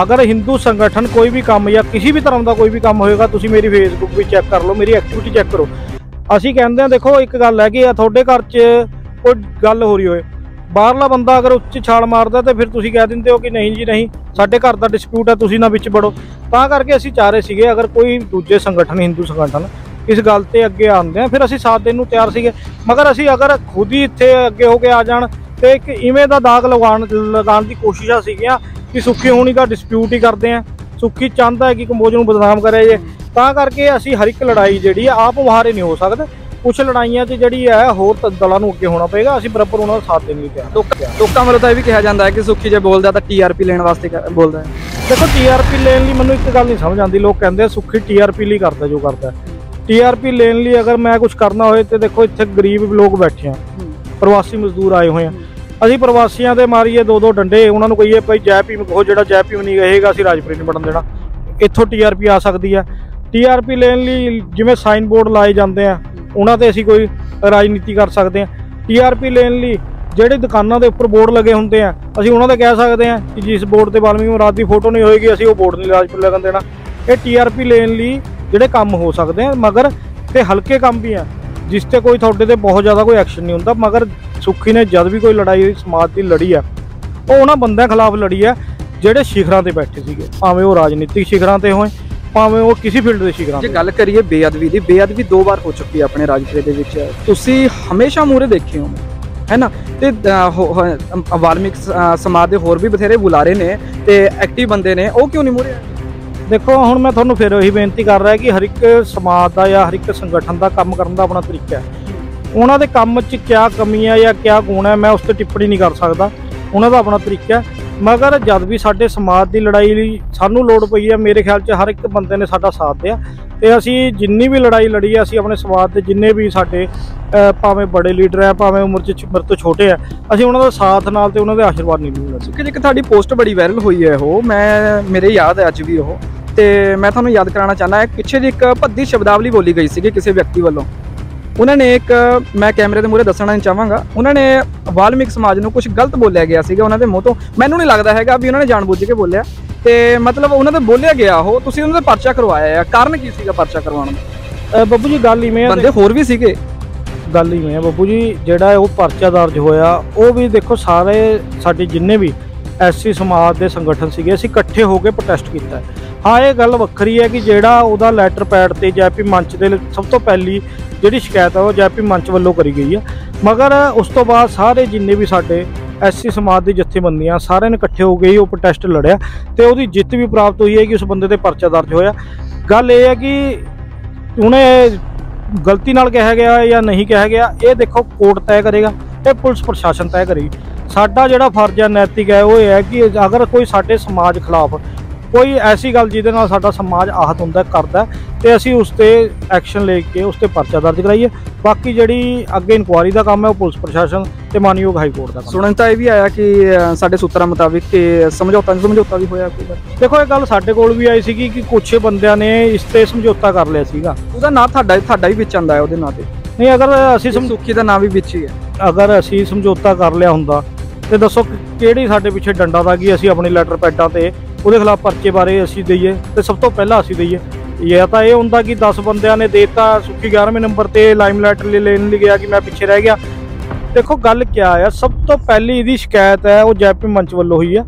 ਅਗਰ ਹਿੰਦੂ ਸੰਗਠਨ ਕੋਈ ਵੀ ਕੰਮ ਜਾਂ ਕਿਸੇ ਵੀ ਧਰਮ ਦਾ ਕੋਈ ਵੀ ਕੰਮ ਹੋਏਗਾ, ਤੁਸੀਂ ਮੇਰੀ ਫੇਸਬੁੱਕ ਵੀ ਚੈੱਕ ਕਰ ਲਓ, ਮੇਰੀ ਐਕਟੀਵਿਟੀ ਚੈੱਕ ਕਰੋ। ਅਸੀਂ ਕਹਿੰਦੇ ਹਾਂ ਦੇਖੋ ਇੱਕ ਗੱਲ ਹੈ ਕਿ ਤੁਹਾਡੇ ਘਰ 'ਚ ਕੋਈ ਗੱਲ ਹੋ ਰਹੀ ਹੋਏ, ਬਾਹਰਲਾ ਬੰਦਾ ਅਗਰ ਉੱਚ ਛਾਲ ਮਾਰਦਾ ਤੇ ਫਿਰ ਤੁਸੀਂ ਕਹਿ ਦਿੰਦੇ ਹੋ ਕਿ ਨਹੀਂ ਜੀ ਨਹੀਂ, ਸਾਡੇ ਘਰ ਦਾ ਡਿਸਪਿਊਟ ਹੈ, ਤੁਸੀਂ ਨਾ ਵਿੱਚ ਵੜੋ। ਤਾਂ ਕਰਕੇ ਅਸੀਂ ਚਾਹ ਰਹੇ ਸੀਗੇ ਅਗਰ ਕੋਈ ਦੂਜੇ ਸੰਗਠਨ ਹਿੰਦੂ ਸੰਗਠਨ ਇਸ ਗੱਲ ਤੇ ਅੱਗੇ ਆਉਂਦੇ ਆ ਫਿਰ ਅਸੀਂ ਸਾਥ ਦੇਣ ਨੂੰ ਤਿਆਰ ਸੀਗੇ। ਮਗਰ ਅਸੀਂ ਅਗਰ ਖੁਦ ਹੀ ਇੱਥੇ ਅੱਗੇ ਹੋ ਕੇ ਆ ਜਾਣ ਤੇ ਇੱਕ ਇਵੇਂ ਦਾ ਦਾਗ ਲਗਾਉਣ ਦੀ ਕੋਸ਼ਿਸ਼ਾਂ ਸੀਗੀਆਂ ਕਿ ਸੁੱਖੀ ਹੋਣੀ ਦਾ ਡਿਸਪਿਊਟ ਹੀ ਕਰਦੇ ਆ। ਸੁੱਖੀ ਚਾਹੁੰਦਾ ਹੈ ਕਿ ਕੰਬੋਜ ਨੂੰ ਬਦਨਾਮ ਕਰਿਆ ਜੇ, ਤਾਂ ਕਰਕੇ ਅਸੀਂ ਹਰ ਇੱਕ ਲੜਾਈ ਜਿਹੜੀ ਆ ਆਪ ਮੁਹਾਰੇ ਨਹੀਂ ਹੋ ਸਕਦੇ। ਕੁਛ ਲੜਾਈਆਂ 'ਚ ਜਿਹੜੀ ਹੈ ਹੋਰ ਦਲਾਂ ਨੂੰ ਅੱਗੇ ਹੋਣਾ ਪਏਗਾ, ਅਸੀਂ ਬਰਾਬਰ ਉਹਨਾਂ ਦਾ ਸਾਥ ਦੇਣ ਲਈ ਤਿਆਰ। ਲੋਕਾਂ ਵੱਲੋਂ ਤਾਂ ਇਹ ਵੀ ਕਿਹਾ ਜਾਂਦਾ ਹੈ ਕਿ ਸੁੱਖੀ ਜੇ ਬੋਲਦਾ ਤਾਂ TRP ਲੈਣ ਵਾਸਤੇ ਬੋਲਦਾ ਹੈ। ਦੇਖੋ TRP ਲੈਣ ਲਈ ਮੈਨੂੰ ਇੱਕ ਗੱਲ ਨਹੀਂ ਸਮਝ ਆਉਂਦੀ। ਲੋਕ ਕਹਿੰਦੇ ਆ ਸੁੱਖੀ TRP ਲਈ ਕਰਦਾ ਜੋ ਕਰਦਾ। TRP ਲੈਣ ਲਈ ਅਗਰ ਮੈਂ ਕੁਛ ਕਰਨਾ ਹੋਏ ਤੇ ਦੇਖੋ ਇੱਥੇ ਗਰੀਬ ਲੋਕ ਬੈਠੇ ਆ, ਪ੍ਰਵਾਸੀ ਮਜ਼ਦੂਰ ਆਏ ਹੋਏ ਆ, ਅਸੀਂ ਪ੍ਰਵਾਸੀਆਂ ਦੇ ਮਾਰੀਏ ਦੋ ਡੰਡੇ, ਉਹਨਾਂ ਨੂੰ ਕਹੀਏ ਭਾਈ ਜੈ ਭੀਮ ਕਹੋ, ਜਿਹੜਾ ਜੈ ਭੀਮ ਨਹੀਂ ਕਹੇਗਾ ਅਸੀਂ ਰਾਜਪੁਰੇ ਨਹੀਂ ਬਣਨ ਦੇਣਾ। ਇੱਥੋਂ TRP ਆ ਸਕਦੀ ਹੈ। TRP ਲੈਣ ਲਈ ਜਿਵੇਂ ਸਾਈਨ ਬੋਰਡ ਲਾਏ ਜਾਂਦੇ ਆ ਉਹਨਾਂ ਤੇ ਅਸੀਂ ਕੋਈ ਰਾਜਨੀਤੀ ਕਰ ਸਕਦੇ ਹਾਂ। TRP ਲੈਣ ਲਈ ਜਿਹੜੇ ਦੁਕਾਨਾਂ ਦੇ ਉੱਪਰ ਬੋਰਡ ਲੱਗੇ ਹੁੰਦੇ ਆ ਅਸੀਂ ਉਹਨਾਂ ਤੇ ਕਹਿ ਸਕਦੇ ਹਾਂ ਕਿ ਜਿਸ ਬੋਰਡ ਤੇ ਵਾਲਮੀਕੀ ਮਹਾਰਾਜ ਦੀ ਫੋਟੋ ਨਹੀਂ ਹੋਏਗੀ ਅਸੀਂ ਉਹ ਬੋਰਡ ਨਹੀਂ ਰਾਜਪੁਰੇ ਲੱਗਣ ਦੇਣਾ। ਇਹ TRP ਲੈਣ ਲਈ ਜਿਹੜੇ ਕੰਮ ਹੋ ਸਕਦੇ ਆ, ਮਗਰ ਤੇ ਹਲਕੇ ਕੰਮ ਵੀ ਆ ਜਿਸ ਤੇ ਕੋਈ ਤੁਹਾਡੇ ਤੇ ਬਹੁਤ ਜ਼ਿਆਦਾ ਕੋਈ ਐਕਸ਼ਨ ਨਹੀਂ ਹੁੰਦਾ। ਮਗਰ ਸੁੱਖੀ ਨੇ ਜਦ ਵੀ ਕੋਈ ਲੜਾਈ ਸਮਾਜ ਦੀ ਲੜੀ ਆ ਉਹ ਉਹਨਾਂ ਬੰਦਿਆਂ ਖਿਲਾਫ ਲੜੀ ਆ ਜਿਹੜੇ ਸ਼ਿਖਰਾਂ ਤੇ ਬੈਠੇ ਸੀਗੇ, ਭਾਵੇਂ ਉਹ ਰਾਜਨੀਤਿਕ ਸ਼ਿਖਰਾਂ ਤੇ ਹੋਏ, ਭਾਵੇਂ ਉਹ ਕਿਸੇ ਫੀਲਡ ਦੇ ਸ਼ਿਖਰਾਂ। ਜੇ ਗੱਲ ਕਰੀਏ ਬੇਅਦਬੀ ਦੀ, ਬੇਅਦਬੀ 2 ਵਾਰ ਹੋ ਚੁੱਕੀ ਹੈ ਆਪਣੇ ਰਾਜਪੁਰੇ ਦੇ ਵਿੱਚ, ਤੁਸੀਂ ਹਮੇਸ਼ਾ ਮੂਹਰੇ ਦੇਖੇ ਹੋ ਹੈ ਨਾ, ਤੇ ਵਾਲਮੀਕ ਸਮਾਜ ਦੇ ਹੋਰ ਵੀ ਬਥੇਰੇ ਬੁਲਾਰੇ ਨੇ ਤੇ ਐਕਟਿਵ ਬੰਦੇ ਨੇ, ਉਹ ਕਿਉਂ ਨਹੀਂ ਮੂਹਰੇ ਆਏ? ਦੇਖੋ ਹੁਣ ਮੈਂ ਤੁਹਾਨੂੰ ਫਿਰ ਉਹੀ ਬੇਨਤੀ ਕਰ ਰਿਹਾ ਕਿ ਹਰ ਇੱਕ ਸਮਾਜ ਦਾ ਜਾਂ ਹਰ ਇੱਕ ਸੰਗਠਨ ਦਾ ਕੰਮ ਕਰਨ ਦਾ ਆਪਣਾ ਤਰੀਕਾ ਹੈ। ਉਹਨਾਂ ਦੇ ਕੰਮ 'ਚ ਕਿਆ ਕਮੀ ਹੈ ਜਾਂ ਕਿਆ ਗੁਣ ਹੈ ਮੈਂ ਉਸ ਤੇ ਟਿੱਪਣੀ ਨਹੀਂ ਕਰ ਸਕਦਾ, ਉਹਨਾਂ ਦਾ ਆਪਣਾ ਤਰੀਕਾ ਹੈ। ਮਗਰ ਜਦ ਵੀ ਸਾਡੇ ਸਮਾਜ ਦੀ ਲੜਾਈ ਲਈ ਸਾਨੂੰ ਲੋੜ ਪਈ ਹੈ, ਮੇਰੇ ਖਿਆਲ 'ਚ ਹਰ ਇੱਕ ਬੰਦੇ ਨੇ ਸਾਡਾ ਸਾਥ ਦਿਆ ਤੇ ਅਸੀਂ ਜਿੰਨੀ ਵੀ ਲੜਾਈ ਲੜੀ ਹੈ ਅਸੀਂ ਆਪਣੇ ਸਮਾਜ ਦੇ ਜਿੰਨੇ ਵੀ ਸਾਡੇ ਭਾਵੇਂ ਬੜੇ ਲੀਡਰ ਹੈ ਭਾਵੇਂ ਉਮਰ 'ਚ ਮੇਰੇ ਤੋਂ ਛੋਟੇ ਆ, ਅਸੀਂ ਉਹਨਾਂ ਦਾ ਸਾਥ ਨਾਲ ਤੇ ਉਹਨਾਂ ਦੇ ਆਸ਼ੀਰਵਾਦ ਨਹੀਂ ਮਿਲਣਾ ਸੀ। ਕਿ ਇੱਕ ਤੁਹਾਡੀ ਪੋਸਟ ਬੜੀ ਵਾਇਰਲ ਹੋਈ ਹੈ, ਉਹ ਮੇਰੇ ਯਾਦ ਹੈ ਅੱਜ ਵੀ ਉਹ, ਤੇ ਮੈਂ ਤੁਹਾਨੂੰ ਯਾਦ ਕਰਾਉਣਾ ਚਾਹੁੰਦਾ ਪਿੱਛੇ ਜਿਹੀ ਇੱਕ ਭੱਦੀ ਸ਼ਬਦਾਵਲੀ ਬੋਲੀ ਗਈ ਸੀਗੀ ਕਿਸੇ ਵਿਅਕਤੀ ਵੱਲੋਂ। ਉਹਨਾਂ ਨੇ ਇੱਕ, ਮੈਂ ਕੈਮਰੇ ਦੇ ਮੂਹਰੇ ਦੱਸਣਾ ਨਹੀਂ ਚਾਹਾਂਗਾ, ਉਹਨਾਂ ਨੇ ਵਾਲਮੀਕ ਸਮਾਜ ਨੂੰ ਕੁਝ ਗਲਤ ਬੋਲਿਆ ਗਿਆ ਸੀਗਾ ਉਹਨਾਂ ਦੇ ਮੂੰਹ ਤੋਂ। ਮੈਨੂੰ ਨਹੀਂ ਲੱਗਦਾ ਹੈਗਾ ਵੀ ਉਹਨਾਂ ਨੇ ਜਾਣਬੁੱਝ ਕੇ ਬੋਲਿਆ, ਤੇ ਮਤਲਬ ਉਹਨਾਂ ਦੇ ਬੋਲਿਆ ਗਿਆ ਉਹ, ਤੁਸੀਂ ਉਹਨਾਂ ਦਾ ਪਰਚਾ ਕਰਵਾਇਆ ਆ, ਕਾਰਨ ਕੀ ਸੀਗਾ ਪਰਚਾ ਕਰਵਾਉਣ ਦਾ? ਬੱਬੂ ਜੀ ਗੱਲ ਇਵੇਂ ਬੰਦੇ ਹੋਰ ਵੀ ਸੀਗੇ, ਗੱਲ ਇਵੇਂ ਹੈ ਬੱਬੂ ਜੀ, ਜਿਹੜਾ ਉਹ ਪਰਚਾ ਦਰਜ ਹੋਇਆ ਉਹ ਵੀ ਦੇਖੋ ਸਾਰੇ ਸਾਡੇ ਜਿੰਨੇ ਵੀ ਐਸਸੀ ਸਮਾਜ ਦੇ ਸੰਗਠਨ ਸੀਗੇ ਅਸੀਂ ਇਕੱਠੇ ਹੋ ਕੇ ਪ੍ਰੋਟੈਸਟ ਕੀਤਾ। ਹਾਂ ਇਹ ਗੱਲ ਵੱਖਰੀ ਹੈ ਕਿ ਜਿਹੜਾ ਉਹਦਾ ਲੈਟਰ ਪੈਡ ਤੇ ਜੈਪੀ ਮੰਚ ਦੇ ਸਭ ਤੋਂ ਪਹਿਲੀ ਜਿਹੜੀ ਸ਼ਿਕਾਇਤ ਹੈ ਉਹ ਜੈਪੀ ਮੰਚ ਵੱਲੋਂ ਕਰੀ ਗਈ ਹੈ, ਮਗਰ ਉਸ ਤੋਂ ਬਾਅਦ ਸਾਰੇ ਜਿੰਨੇ ਵੀ ਸਾਡੇ ਐਸਸੀ ਸਮਾਜ ਦੀ ਜਥੇਬੰਦੀਆਂ ਸਾਰਿਆਂ ਨੇ ਇਕੱਠੇ ਹੋ ਕੇ ਹੀ ਉਹ ਪ੍ਰੋਟੈਸਟ ਲੜਿਆ ਤੇ ਉਹਦੀ ਜਿੱਤ ਵੀ ਪ੍ਰਾਪਤ ਹੋਈ ਹੈ ਕਿ ਉਸ ਬੰਦੇ ਤੇ ਪਰਚਾ ਦਰਜ ਹੋਇਆ। ਗੱਲ ਇਹ ਹੈ ਕਿ ਉਹਨੇ ਗਲਤੀ ਨਾਲ ਕਿਹਾ ਗਿਆ ਜਾਂ ਨਹੀਂ ਕਿਹਾ ਗਿਆ ਇਹ ਦੇਖੋ ਕੋਰਟ ਤੈਅ ਕਰੇਗਾ, ਇਹ ਪੁਲਿਸ ਪ੍ਰਸ਼ਾਸਨ ਤੈਅ ਕਰੇਗੀ। ਸਾਡਾ ਜਿਹੜਾ ਫਰਜ਼ ਹੈ ਨੈਤਿਕ ਹੈ ਉਹ ਇਹ ਹੈ ਕਿ ਅਗਰ ਕੋਈ ਸਾਡੇ ਸਮਾਜ ਖਿਲਾਫ ਕੋਈ ਐਸੀ ਗੱਲ ਜਿਹਦੇ ਨਾਲ ਸਾਡਾ ਸਮਾਜ ਆਹਤ ਹੁੰਦਾ ਕਰਦਾ ਤੇ ਅਸੀਂ ਉਸ ਤੇ ਐਕਸ਼ਨ ਲੈ ਕੇ ਉਸ ਤੇ ਪਰਚਾ ਦਰਜ ਕਰਾਈਏ। ਬਾਕੀ ਜਿਹੜੀ ਅੱਗੇ ਇਨਕੁਆਇਰੀ ਦਾ ਕੰਮ ਹੈ ਉਹ ਪੁਲਿਸ ਪ੍ਰਸ਼ਾਸਨ ਤੇ ਮਾਨਯੋਗ ਹਾਈ ਕੋਰਟ ਦਾ ਕੰਮ। ਸੁਣਨ ਤਾਂ ਇਹ ਵੀ ਆਇਆ ਕਿ ਸਾਡੇ ਸੂਤਰਾਂ ਮੁਤਾਬਿਕ ਕਿ ਸਮਝੌਤਾ ਵੀ ਹੋਇਆ ਕੋਈ। ਦੇਖੋ ਇਹ ਗੱਲ ਸਾਡੇ ਕੋਲ ਵੀ ਆਈ ਸੀਗੀ ਕਿ ਕੁਛ ਬੰਦਿਆਂ ਨੇ ਇਸ ਤੇ ਸਮਝੌਤਾ ਕਰ ਲਿਆ ਸੀਗਾ। ਉਹਦਾ ਨਾਂ ਤੁਹਾਡਾ ਵੀ ਵਿੱਚ ਆਉਂਦਾ ਹੈ ਉਹਦੇ ਨਾਂ ਤੇ? ਨਹੀਂ, ਅਗਰ ਅਸੀਂ ਸੁੱਖੀ ਦਾ ਨਾਂ ਵੀ ਵਿੱਚ ਹੀ ਹੈ। ਅਗਰ ਅਸੀਂ ਸਮਝੌਤਾ ਕਰ ਲਿਆ ਹੁੰਦਾ ਤੇ ਦੱਸੋ ਕਿਹੜੀ ਸਾਡੇ ਪਿੱਛੇ ਡੰਡਾ ਦਾ ਕਿ ਅਸੀਂ ਆਪਣੀ ਲੈਟਰ ਪੈਡਾਂ ਤੇ ਉਹਦੇ ਖਿਲਾਫ ਪਰਚੇ ਬਾਰੇ ਅਸੀਂ ਦਈਏ ਤੇ ਸਭ ਤੋਂ ਪਹਿਲਾਂ ਅਸੀਂ ਦਈਏ। ਜਾਂ ਤਾਂ ਇਹ ਹੁੰਦਾ ਕਿ 10 ਬੰਦਿਆਂ ਨੇ ਦੇਤਾ, ਸੁੱਖੀ 11ਵੇਂ ਨੰਬਰ ਤੇ ਲਾਈਮਲਾਈਟ ਲੈਣ ਲਈ ਗਿਆ ਕਿ ਮੈਂ ਪਿੱਛੇ ਰਹਿ ਗਿਆ। ਦੇਖੋ ਗੱਲ ਕਿਆ ਆ, ਸਭ ਤੋਂ ਪਹਿਲੀ ਇਹਦੀ ਸ਼ਿਕਾਇਤ ਹੈ ਉਹ ਜੈਪੀ ਮੰਚ ਵੱਲੋਂ ਹੋਈ ਹੈ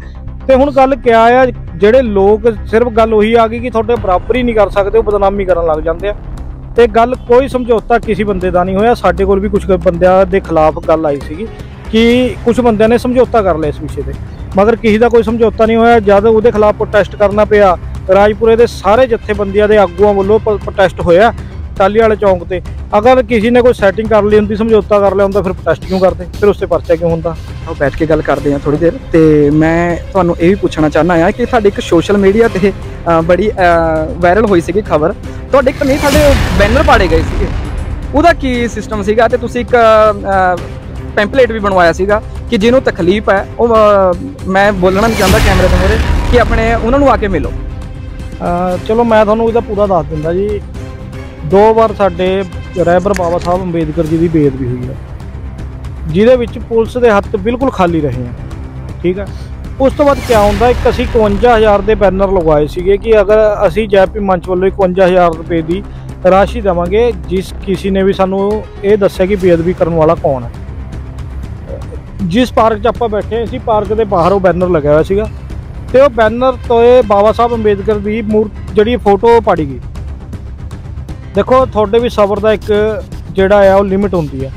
ਤੇ ਹੁਣ ਗੱਲ ਕਿਆ ਆ, ਜਿਹੜੇ ਲੋਕ ਸਿਰਫ ਗੱਲ ਉਹੀ ਆ ਗਈ ਕਿ ਤੁਹਾਡੇ ਬਰਾਬਰ ਹੀ ਨਹੀਂ ਕਰ ਸਕਦੇ ਉਹ ਬਦਨਾਮੀ ਕਰਨ ਲੱਗ ਜਾਂਦੇ ਆ ਤੇ ਗੱਲ ਕੋਈ ਸਮਝੌਤਾ ਕਿਸੇ ਬੰਦੇ ਦਾ ਨਹੀਂ ਹੋਇਆ। ਸਾਡੇ ਕੋਲ ਵੀ ਕੁਝ ਬੰਦਿਆਂ ਦੇ ਖਿਲਾਫ ਗੱਲ ਆਈ ਸੀਗੀ ਕਿ ਕੁਝ ਬੰਦਿਆਂ ਨੇ ਸਮਝੌਤਾ ਕਰ ਲਿਆ ਇਸ ਵਿਸ਼ੇ ਤੇ, ਮਗਰ ਕਿਸੇ ਦਾ ਕੋਈ ਸਮਝੌਤਾ ਨਹੀਂ ਹੋਇਆ। ਜਦ ਉਹਦੇ ਖਿਲਾਫ ਪ੍ਰੋਟੈਸਟ ਕਰਨਾ ਪਿਆ, ਰਾਜਪੁਰੇ ਦੇ ਸਾਰੇ ਜਥੇਬੰਦੀਆਂ ਦੇ ਆਗੂਆਂ ਵੱਲੋਂ ਪ੍ਰੋਟੈਸਟ ਹੋਇਆ ਟਾਹਲੀ ਵਾਲੇ ਚੌਂਕ ਤੇ। ਅਗਰ ਕਿਸੇ ਨੇ ਕੋਈ ਸੈਟਿੰਗ ਕਰ ਲਈ ਹੁੰਦੀ, ਸਮਝੌਤਾ ਕਰ ਲਿਆ ਹੁੰਦਾ, ਫਿਰ ਪ੍ਰੋਟੈਸਟ ਕਿਉਂ ਕਰਦੇ, ਫਿਰ ਉਸ ਤੇ ਪਰਚਾ ਕਿਉਂ ਹੁੰਦਾ? ਉਹ ਬੈਠ ਕੇ ਗੱਲ ਕਰਦੇ ਹਾਂ ਥੋੜੀ ਦੇਰ। ਤੇ ਮੈਂ ਤੁਹਾਨੂੰ ਇਹ ਵੀ ਪੁੱਛਣਾ ਚਾਹੁੰਦਾ ਹਾਂ ਕਿ ਤੁਹਾਡੇ ਇੱਕ ਸੋਸ਼ਲ ਮੀਡੀਆ ਤੇ ਬੜੀ ਵਾਇਰਲ ਹੋਈ ਸੀਗੀ ਖਬਰ, ਤੁਹਾਡੇ ਇੱਕ ਨਹੀਂ ਸਾਡੇ ਬੈਨਰ ਪਾੜੇ ਗਏ ਸੀਗੇ, ਉਹਦਾ ਕੀ ਸਿਸਟਮ ਸੀਗਾ? ਤੇ ਤੁਸੀਂ ਇੱਕ ਪੈਂਪਲੇਟ ਵੀ ਬਣਵਾਇਆ ਸੀਗਾ ਕਿ ਜਿਹਨੂੰ ਤਕਲੀਫ ਹੈ ਉਹ, ਮੈਂ ਬੋਲਣਾ ਨਹੀਂ ਚਾਹੁੰਦਾ ਕੈਮਰੇ ਦੇ ਮੂਹਰੇ, ਕਿ ਆਪਣੇ ਉਹਨਾਂ ਨੂੰ ਆ ਕੇ ਮਿਲੋ। ਚਲੋ ਮੈਂ ਤੁਹਾਨੂੰ ਇਹਦਾ ਪੂਰਾ ਦੱਸ ਦਿੰਦਾ ਜੀ। 2 ਵਾਰ ਸਾਡੇ ਰਹਿਬਰ ਬਾਬਾ ਸਾਹਿਬ ਅੰਬੇਦਕਰ ਜੀ ਦੀ ਬੇਅਦਬੀ ਹੋਈ ਹੈ, ਜਿਹਦੇ ਵਿੱਚ ਪੁਲਿਸ ਦੇ ਹੱਥ ਬਿਲਕੁਲ ਖਾਲੀ ਰਹੇ ਆ, ਠੀਕ ਹੈ। ਉਸ ਤੋਂ ਬਾਅਦ ਕਿਆ ਹੁੰਦਾ, ਇੱਕ ਅਸੀਂ 51,000 ਦੇ ਬੈਨਰ ਲਗਵਾਏ ਸੀਗੇ ਕਿ ਅਗਰ ਅਸੀਂ ਜੈਪੀ ਮੰਚ ਵੱਲੋਂ 51,000 ਰੁਪਏ ਦੀ ਰਾਸ਼ੀ ਦੇਵਾਂਗੇ ਜਿਸ ਕਿਸੇ ਨੇ ਵੀ ਸਾਨੂੰ ਇਹ ਦੱਸਿਆ ਕਿ ਬੇਅਦਬੀ ਕਰਨ ਵਾਲਾ ਕੌਣ ਹੈ। ਜਿਸ ਪਾਰਕ 'ਚ ਆਪਾਂ ਬੈਠੇ ਸੀ, ਪਾਰਕ ਦੇ ਬਾਹਰ ਉਹ ਬੈਨਰ ਲੱਗਿਆ ਹੋਇਆ ਸੀਗਾ ਤੇ ਉਹ ਬੈਨਰ ਤੋਂ ਬਾਬਾ ਸਾਹਿਬ ਅੰਬੇਦਕਰ ਦੀ ਜਿਹੜੀ ਫੋਟੋ ਪਾੜੀ ਗਈ। ਦੇਖੋ ਤੁਹਾਡੇ ਵੀ ਸਬਰ ਦਾ ਇੱਕ ਜਿਹੜਾ ਆ ਉਹ ਲਿਮਿਟ ਹੁੰਦੀ ਹੈ,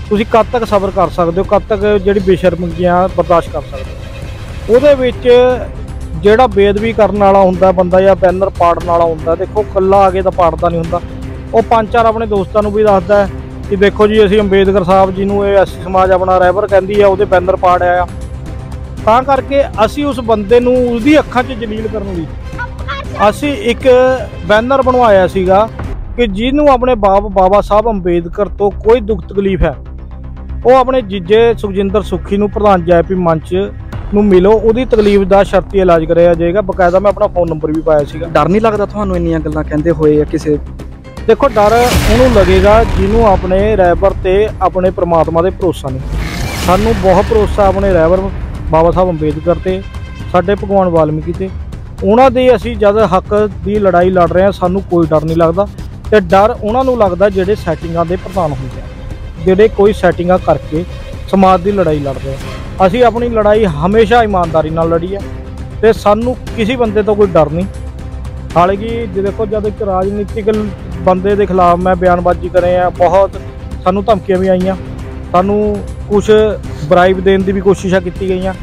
ਤੁਸੀਂ ਕਦ ਤੱਕ ਸਬਰ ਕਰ ਸਕਦੇ ਹੋ, ਕਦ ਤੱਕ ਜਿਹੜੀ ਬੇਸ਼ਰਮੀਆਂ ਬਰਦਾਸ਼ਤ ਕਰ ਸਕਦੇ ਹੋ। ਉਹਦੇ ਵਿੱਚ ਜਿਹੜਾ ਬੇਅਦਬੀ ਕਰਨ ਵਾਲਾ ਹੁੰਦਾ ਬੰਦਾ ਜਾਂ ਬੈਨਰ ਪਾੜਨ ਵਾਲਾ ਹੁੰਦਾ, ਦੇਖੋ ਇਕੱਲਾ ਆ ਕੇ ਤਾਂ ਪਾੜਦਾ ਨਹੀਂ ਹੁੰਦਾ, ਉਹ 5-4 ਆਪਣੇ ਦੋਸਤਾਂ ਨੂੰ ਵੀ ਦੱਸਦਾ ਕਿ ਦੇਖੋ ਜੀ ਅਸੀਂ ਅੰਬੇਦਕਰ ਸਾਹਿਬ ਜੀ ਨੂੰ ਇਹ ਐਸਸੀ ਸਮਾਜ ਆਪਣਾ ਰਹਿਬਰ ਕਹਿੰਦੀ ਆ, ਉਹਦੇ ਬੈਨਰ ਪਾੜਿਆ ਆ। ਤਾਂ ਕਰਕੇ ਅਸੀਂ ਉਸ ਬੰਦੇ ਨੂੰ ਉਹਦੀ ਅੱਖਾਂ 'ਚ ਜਲੀਲ ਕਰਨ ਲਈ ਅਸੀਂ ਇੱਕ ਬੈਨਰ ਬਣਵਾਇਆ ਸੀਗਾ ਕਿ ਜਿਹਨੂੰ ਆਪਣੇ ਬਾਬਾ ਸਾਹਿਬ ਅੰਬੇਦਕਰ ਤੋਂ ਕੋਈ ਦੁੱਖ ਤਕਲੀਫ ਹੈ ਉਹ ਆਪਣੇ ਜੀਜੇ ਸੁਖਜਿੰਦਰ ਸੁੱਖੀ ਨੂੰ ਪ੍ਰਧਾਨ ਜੈਪੀ ਮੰਚ ਨੂੰ ਮਿਲੋ, ਉਹਦੀ ਤਕਲੀਫ ਦਾ ਸ਼ਰਤੀ ਇਲਾਜ ਕਰਿਆ ਜਾਏਗਾ। ਬਕਾਇਦਾ ਮੈਂ ਆਪਣਾ ਫੋਨ ਨੰਬਰ ਵੀ ਪਾਇਆ ਸੀਗਾ। ਡਰ ਨਹੀਂ ਲੱਗਦਾ ਤੁਹਾਨੂੰ ਇੰਨੀਆਂ ਗੱਲਾਂ ਕਹਿੰਦੇ ਹੋਏ ਜਾਂ ਕਿਸੇ? ਦੇਖੋ ਡਰ ਉਹਨੂੰ ਲੱਗੇਗਾ ਜਿਹਨੂੰ ਆਪਣੇ ਰਹਿਬਰ ਤੇ ਆਪਣੇ ਪ੍ਰਮਾਤਮਾ ਦੇ ਭਰੋਸਾ ਨਹੀਂ। ਸਾਨੂੰ ਬਹੁਤ ਭਰੋਸਾ ਆਪਣੇ ਰਹਿਬਰ ਬਾਬਾ ਸਾਹਿਬ ਅੰਬੇਦਕਰ ਤੇ, ਸਾਡੇ ਭਗਵਾਨ ਵਾਲਮੀਕੀ ਤੇ। ਉਹਨਾਂ ਦੇ ਅਸੀਂ ਜਦ ਹੱਕ ਦੀ ਲੜਾਈ ਲੜ ਰਹੇ ਹਾਂ ਸਾਨੂੰ ਕੋਈ ਡਰ ਨਹੀਂ ਲੱਗਦਾ ਤੇ ਡਰ ਉਹਨਾਂ ਨੂੰ ਲੱਗਦਾ ਜਿਹੜੇ ਸੈਟਿੰਗਾਂ ਦੇ ਪ੍ਰਧਾਨ ਹੁੰਦੇ ਆ, ਜਿਹੜੇ ਕੋਈ ਸੈਟਿੰਗਾਂ ਕਰਕੇ ਸਮਾਜ ਦੀ ਲੜਾਈ ਲੜਦੇ ਆ। ਅਸੀਂ ਆਪਣੀ ਲੜਾਈ ਹਮੇਸ਼ਾ ਇਮਾਨਦਾਰੀ ਨਾਲ ਲੜੀ ਹੈ ਤੇ ਸਾਨੂੰ ਕਿਸੇ ਬੰਦੇ ਤੋਂ ਕੋਈ ਡਰ ਨਹੀਂ। ਹਾਲਾਂਕਿ ਦੇਖੋ ਜਦ ਇੱਕ ਰਾਜਨੀਤਿਕ ਬੰਦੇ ਦੇ ਖਿਲਾਫ ਮੈਂ ਬਿਆਨਬਾਜ਼ੀ ਕਰੇ ਆ, ਬਹੁਤ ਸਾਨੂੰ ਧਮਕੀਆਂ ਵੀ ਆਈਆਂ, ਸਾਨੂੰ ਕੁਛ ਬਰਾਈਬ ਦੇਣ ਦੀ ਵੀ ਕੋਸ਼ਿਸ਼ਾਂ ਕੀਤੀ ਗਈਆਂ।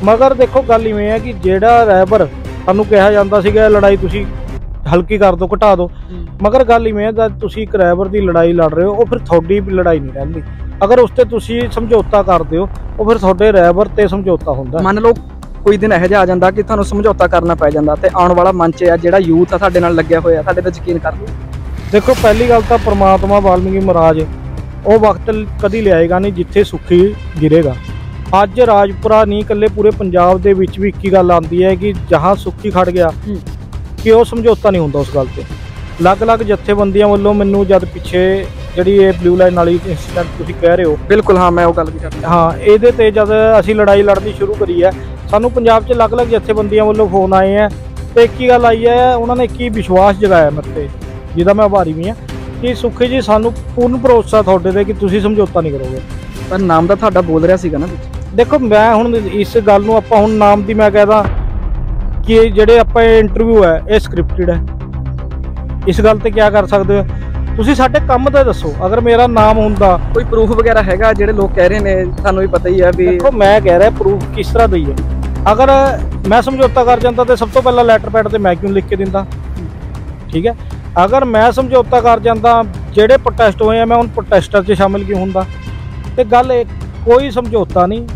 ਮਗਰ ਦੇਖੋ ਗੱਲ ਇਵੇਂ ਹੈ ਕਿ ਜਿਹੜਾ ਰਹਿਬਰ ਸਾਨੂੰ ਕਿਹਾ ਜਾਂਦਾ ਸੀਗਾ ਲੜਾਈ ਤੁਸੀਂ ਹਲਕੀ ਕਰ ਦਿਓ, ਘਟਾ ਦਿਓ। ਮਗਰ ਗੱਲ ਇਵੇਂ ਹੈ, ਜਦ ਤੁਸੀਂ ਇੱਕ ਡਰਾਈਵਰ ਦੀ ਲੜਾਈ ਲੜ ਰਹੇ ਹੋ, ਉਹ ਫਿਰ ਤੁਹਾਡੀ ਲੜਾਈ ਨਹੀਂ ਰਹਿੰਦੀ। ਅਗਰ ਉਸ ਤੇ ਤੁਸੀਂ ਸਮਝੌਤਾ ਕਰਦੇ ਹੋ, ਉਹ ਫਿਰ ਤੁਹਾਡੇ ਡਰਾਈਵਰ ਤੇ ਸਮਝੌਤਾ ਹੁੰਦਾ। ਮੰਨ ਲਓ ਕੋਈ ਦਿਨ ਇਹੋ ਜਿਹਾ ਆ ਜਾਂਦਾ ਕਿ ਤੁਹਾਨੂੰ ਸਮਝੌਤਾ ਕਰਨਾ ਪੈ ਜਾਂਦਾ, ਤੇ ਆਉਣ ਵਾਲਾ ਮੰਚ ਹੈ ਜਿਹੜਾ ਯੂਥ ਆ ਸਾਡੇ ਨਾਲ ਲੱਗਿਆ ਹੋਇਆ, ਸਾਡੇ ਤੇ ਯਕੀਨ ਕਰ ਲਓ। ਦੇਖੋ, ਪਹਿਲੀ ਗੱਲ ਤਾਂ ਪ੍ਰਮਾਤਮਾ ਵਾਲਮੀਕੀ ਮਹਾਰਾਜ ਉਹ ਵਕਤ ਕਦੀ ਲਿਆਏਗਾ ਨਹੀਂ ਜਿੱਥੇ ਸੁੱਖੀ ਗਿਰੇਗਾ। ਅੱਜ ਰਾਜਪੁਰਾ ਨਹੀਂ, ਇਕੱਲੇ ਪੂਰੇ ਪੰਜਾਬ ਦੇ ਵਿੱਚ ਵੀ ਇੱਕ ਹੀ ਗੱਲ ਆਉਂਦੀ ਹੈ ਕਿ ਜਹਾਂ ਸੁੱਖੀ ਖੜ ਗਿਆ ਕਿ ਉਹ ਸਮਝੌਤਾ ਨਹੀਂ ਹੁੰਦਾ ਉਸ ਗੱਲ ਤੇ। ਅਲੱਗ-ਅਲੱਗ ਜਥੇਬੰਦੀਆਂ ਵੱਲੋਂ ਮੈਨੂੰ ਜਦ ਪਿੱਛੇ ਜਿਹੜੀ ਇਹ ਬਲੂ ਲਾਈਨ ਵਾਲੀ ਇੰਸੀਡੈਂਟ ਤੁਸੀਂ ਕਹਿ ਰਹੇ ਹੋ, ਬਿਲਕੁਲ ਹਾਂ, ਮੈਂ ਉਹ ਗੱਲ ਵੀ ਕਰਦਾ ਹਾਂ, ਇਹਦੇ ਤੇ ਜਦ ਅਸੀਂ ਲੜਾਈ ਲੜਨੀ ਸ਼ੁਰੂ ਕਰੀ ਹੈ, ਸਾਨੂੰ ਪੰਜਾਬ 'ਚ ਅਲੱਗ-ਅਲੱਗ ਜਥੇਬੰਦੀਆਂ ਵੱਲੋਂ ਫੋਨ ਆਏ ਹੈ, ਤੇ ਇੱਕ ਹੀ ਗੱਲ ਆਈ ਹੈ, ਉਹਨਾਂ ਨੇ ਇੱਕ ਹੀ ਵਿਸ਼ਵਾਸ ਜਗਾਇਆ ਮੇਰੇ ਤੇ, ਜਿਹਦਾ ਮੈਂ ਆਭਾਰੀ ਵੀ ਹਾਂ, ਕਿ ਸੁੱਖੀ ਜੀ ਸਾਨੂੰ ਪੂਰਨ ਭਰੋਸਾ ਤੁਹਾਡੇ ਤੇ ਕਿ ਤੁਸੀਂ ਸਮਝੌਤਾ ਨਹੀਂ ਕਰੋਗੇ। ਪਰ ਨਾਮ ਦਾ ਤੁਹਾਡਾ ਬੋਲ ਰਿਹਾ ਸੀਗਾ ਨਾ ਵਿੱਚ। ਦੇਖੋ, ਮੈਂ ਹੁਣ ਇਸ ਗੱਲ ਨੂੰ ਆਪਾਂ ਹੁਣ ਨਾਮ ਦੀ ਮੈਂ ਕਹਿਦਾ ਕਿ ਜਿਹੜੇ ਆਪਾਂ ਇਹ ਇੰਟਰਵਿਊ ਹੈ ਇਹ ਸਕ੍ਰਿਪਟਡ ਹੈ, ਇਸ ਗੱਲ ਤੇ ਕੀ ਕਰ ਸਕਦੇ ਹੋ ਤੁਸੀਂ? ਸਾਡੇ ਕੰਮ ਤੇ ਦੱਸੋ। ਅਗਰ ਮੇਰਾ ਨਾਮ ਹੁੰਦਾ, ਕੋਈ ਪ੍ਰੂਫ ਵਗੈਰਾ ਹੈਗਾ? ਜਿਹੜੇ ਲੋਕ ਕਹਿ ਰਹੇ ਨੇ, ਤੁਹਾਨੂੰ ਵੀ ਪਤਾ ਹੀ ਹੈ ਵੀ। ਦੇਖੋ, ਮੈਂ ਕਹਿ ਰਿਹਾ ਪ੍ਰੂਫ ਕਿਸ ਤਰ੍ਹਾਂ ਦਈਏ? ਅਗਰ ਮੈਂ ਸਮਝੌਤਾ ਕਰ ਜਾਂਦਾ ਤੇ ਸਭ ਤੋਂ ਪਹਿਲਾਂ ਲੈਟਰ ਪੈਡ ਤੇ ਮੈਂ ਕਿਉਂ ਲਿਖ ਕੇ ਦਿੰਦਾ? ਠੀਕ ਹੈ, ਅਗਰ ਮੈਂ ਸਮਝੌਤਾ ਕਰ ਜਾਂਦਾ, ਜਿਹੜੇ ਪ੍ਰੋਟੈਸਟ ਹੋਏ ਆ ਮੈਂ ਹੁਣ ਪ੍ਰੋਟੈਸਟਰ 'ਚ ਸ਼ਾਮਿਲ ਕਿਉਂ ਹੁੰਦਾ? ਤੇ ਗੱਲ ਕੋਈ ਸਮਝੌਤਾ ਨਹੀਂ।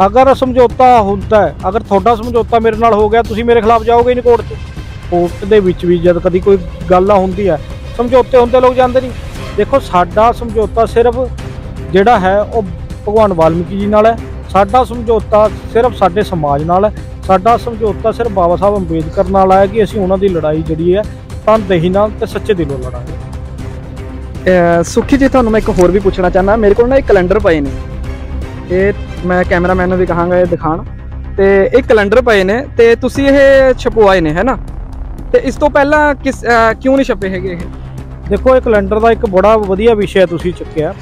ਅਗਰ ਸਮਝੌਤਾ ਹੁੰਦਾ ਹੈ, ਅਗਰ ਤੁਹਾਡਾ ਸਮਝੌਤਾ ਮੇਰੇ ਨਾਲ ਹੋ ਗਿਆ, ਤੁਸੀਂ ਮੇਰੇ ਖਿਲਾਫ ਜਾਓਗੇ ਨਹੀਂ ਕੋਰਟ 'ਚ। ਕੋਰਟ ਦੇ ਵਿੱਚ ਵੀ ਜਦ ਕਦੀ ਕੋਈ ਗੱਲ ਹੁੰਦੀ ਹੈ, ਸਮਝੌਤੇ ਹੁੰਦੇ ਲੋਕ ਜਾਂਦੇ ਨਹੀਂ। ਦੇਖੋ, ਸਾਡਾ ਸਮਝੌਤਾ ਸਿਰਫ ਜਿਹੜਾ ਹੈ ਉਹ ਭਗਵਾਨ ਵਾਲਮੀਕੀ ਜੀ ਨਾਲ ਹੈ। ਸਾਡਾ ਸਮਝੌਤਾ ਸਿਰਫ ਸਾਡੇ ਸਮਾਜ ਨਾਲ ਹੈ। ਸਾਡਾ ਸਮਝੌਤਾ ਸਿਰਫ ਬਾਬਾ ਸਾਹਿਬ ਅੰਬੇਦਕਰ ਨਾਲ ਹੈ ਕਿ ਅਸੀਂ ਉਹਨਾਂ ਦੀ ਲੜਾਈ ਜਿਹੜੀ ਹੈ ਤਨਦੇਹੀ ਨਾਲ ਤੇ ਸੱਚੇ ਦਿਲੋਂ ਲੜਾਂਗੇ। ਸੁਖੀ ਜੀ, ਤੁਹਾਨੂੰ ਮੈਂ ਇੱਕ ਹੋਰ ਵੀ ਪੁੱਛਣਾ ਚਾਹੁੰਦਾ। ਮੇਰੇ ਕੋਲ ਨਾ ਇੱਕ ਕੈਲੰਡਰ ਪਏ ਨੇ, ਇਹ ਮੈਂ ਕੈਮਰਾਮੈਨ ਨੂੰ ਵੀ ਕਹਾਂਗਾ ਇਹ ਦਿਖਾਣ, ਤੇ ਇਹ ਕੈਲੰਡਰ ਪਏ ਨੇ ਤੇ ਤੁਸੀਂ ਇਹ ਛਪਵਾਏ ਨੇ, ਹੈ ਨਾ? ਤੇ ਇਸ ਤੋਂ ਪਹਿਲਾਂ ਕਿਉਂ ਨਹੀਂ ਛਪੇ ਹੈਗੇ ਇਹ? ਦੇਖੋ, ਇਹ ਕੈਲੰਡਰ ਦਾ ਇੱਕ ਬੜਾ ਵਧੀਆ ਵਿਸ਼ਾ ਤੁਸੀਂ ਚੁੱਕਿਆ,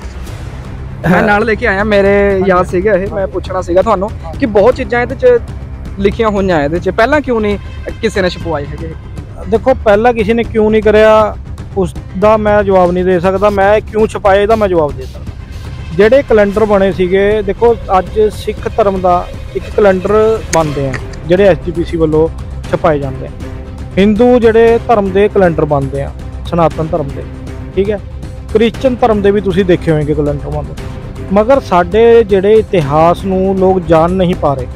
ਮੈਂ ਨਾਲ ਲੈ ਕੇ ਆਇਆ, ਮੇਰੇ ਯਾਦ ਸੀਗਾ ਇਹ, ਮੈਂ ਪੁੱਛਣਾ ਸੀਗਾ ਤੁਹਾਨੂੰ ਕਿ ਬਹੁਤ ਚੀਜ਼ਾਂ ਇਹਦੇ 'ਚ ਲਿਖੀਆਂ ਹੋਈਆਂ ਇਹਦੇ 'ਚ, ਪਹਿਲਾਂ ਕਿਉਂ ਨਹੀਂ ਕਿਸੇ ਨੇ ਛਪਵਾਏ ਹੈਗੇ? ਦੇਖੋ, ਪਹਿਲਾਂ ਕਿਸੇ ਨੇ ਕਿਉਂ ਨਹੀਂ ਕਰਿਆ ਉਸ ਦਾ ਮੈਂ ਜਵਾਬ ਨਹੀਂ ਦੇ ਸਕਦਾ। ਮੈਂ ਕਿਉਂ ਛਪਾਏ ਇਹਦਾ ਮੈਂ ਜਵਾਬ ਦੇ ਸਕਦਾ। ਜਿਹੜੇ ਕੈਲੰਡਰ ਬਣੇ ਸੀਗੇ, ਦੇਖੋ ਅੱਜ ਸਿੱਖ ਧਰਮ ਦਾ ਇੱਕ ਕੈਲੰਡਰ ਬਣਦੇ ਆ ਜਿਹੜੇ SGPC ਵੱਲੋਂ ਛਪਾਏ ਜਾਂਦੇ ਆ। ਹਿੰਦੂ ਜਿਹੜੇ ਧਰਮ ਦੇ ਕੈਲੰਡਰ ਬਣਦੇ ਆ, ਸਨਾਤਨ ਧਰਮ ਦੇ, ਠੀਕ ਹੈ। ਕ੍ਰਿਸਚਨ ਧਰਮ ਦੇ ਵੀ ਤੁਸੀਂ ਦੇਖੇ ਹੋਣਗੇ ਕੈਲੰਡਰ ਬਣਦੇ। ਮਗਰ ਸਾਡੇ ਜਿਹੜੇ ਇਤਿਹਾਸ ਨੂੰ ਲੋਕ ਜਾਣ ਨਹੀਂ ਪਾ ਰਹੇ,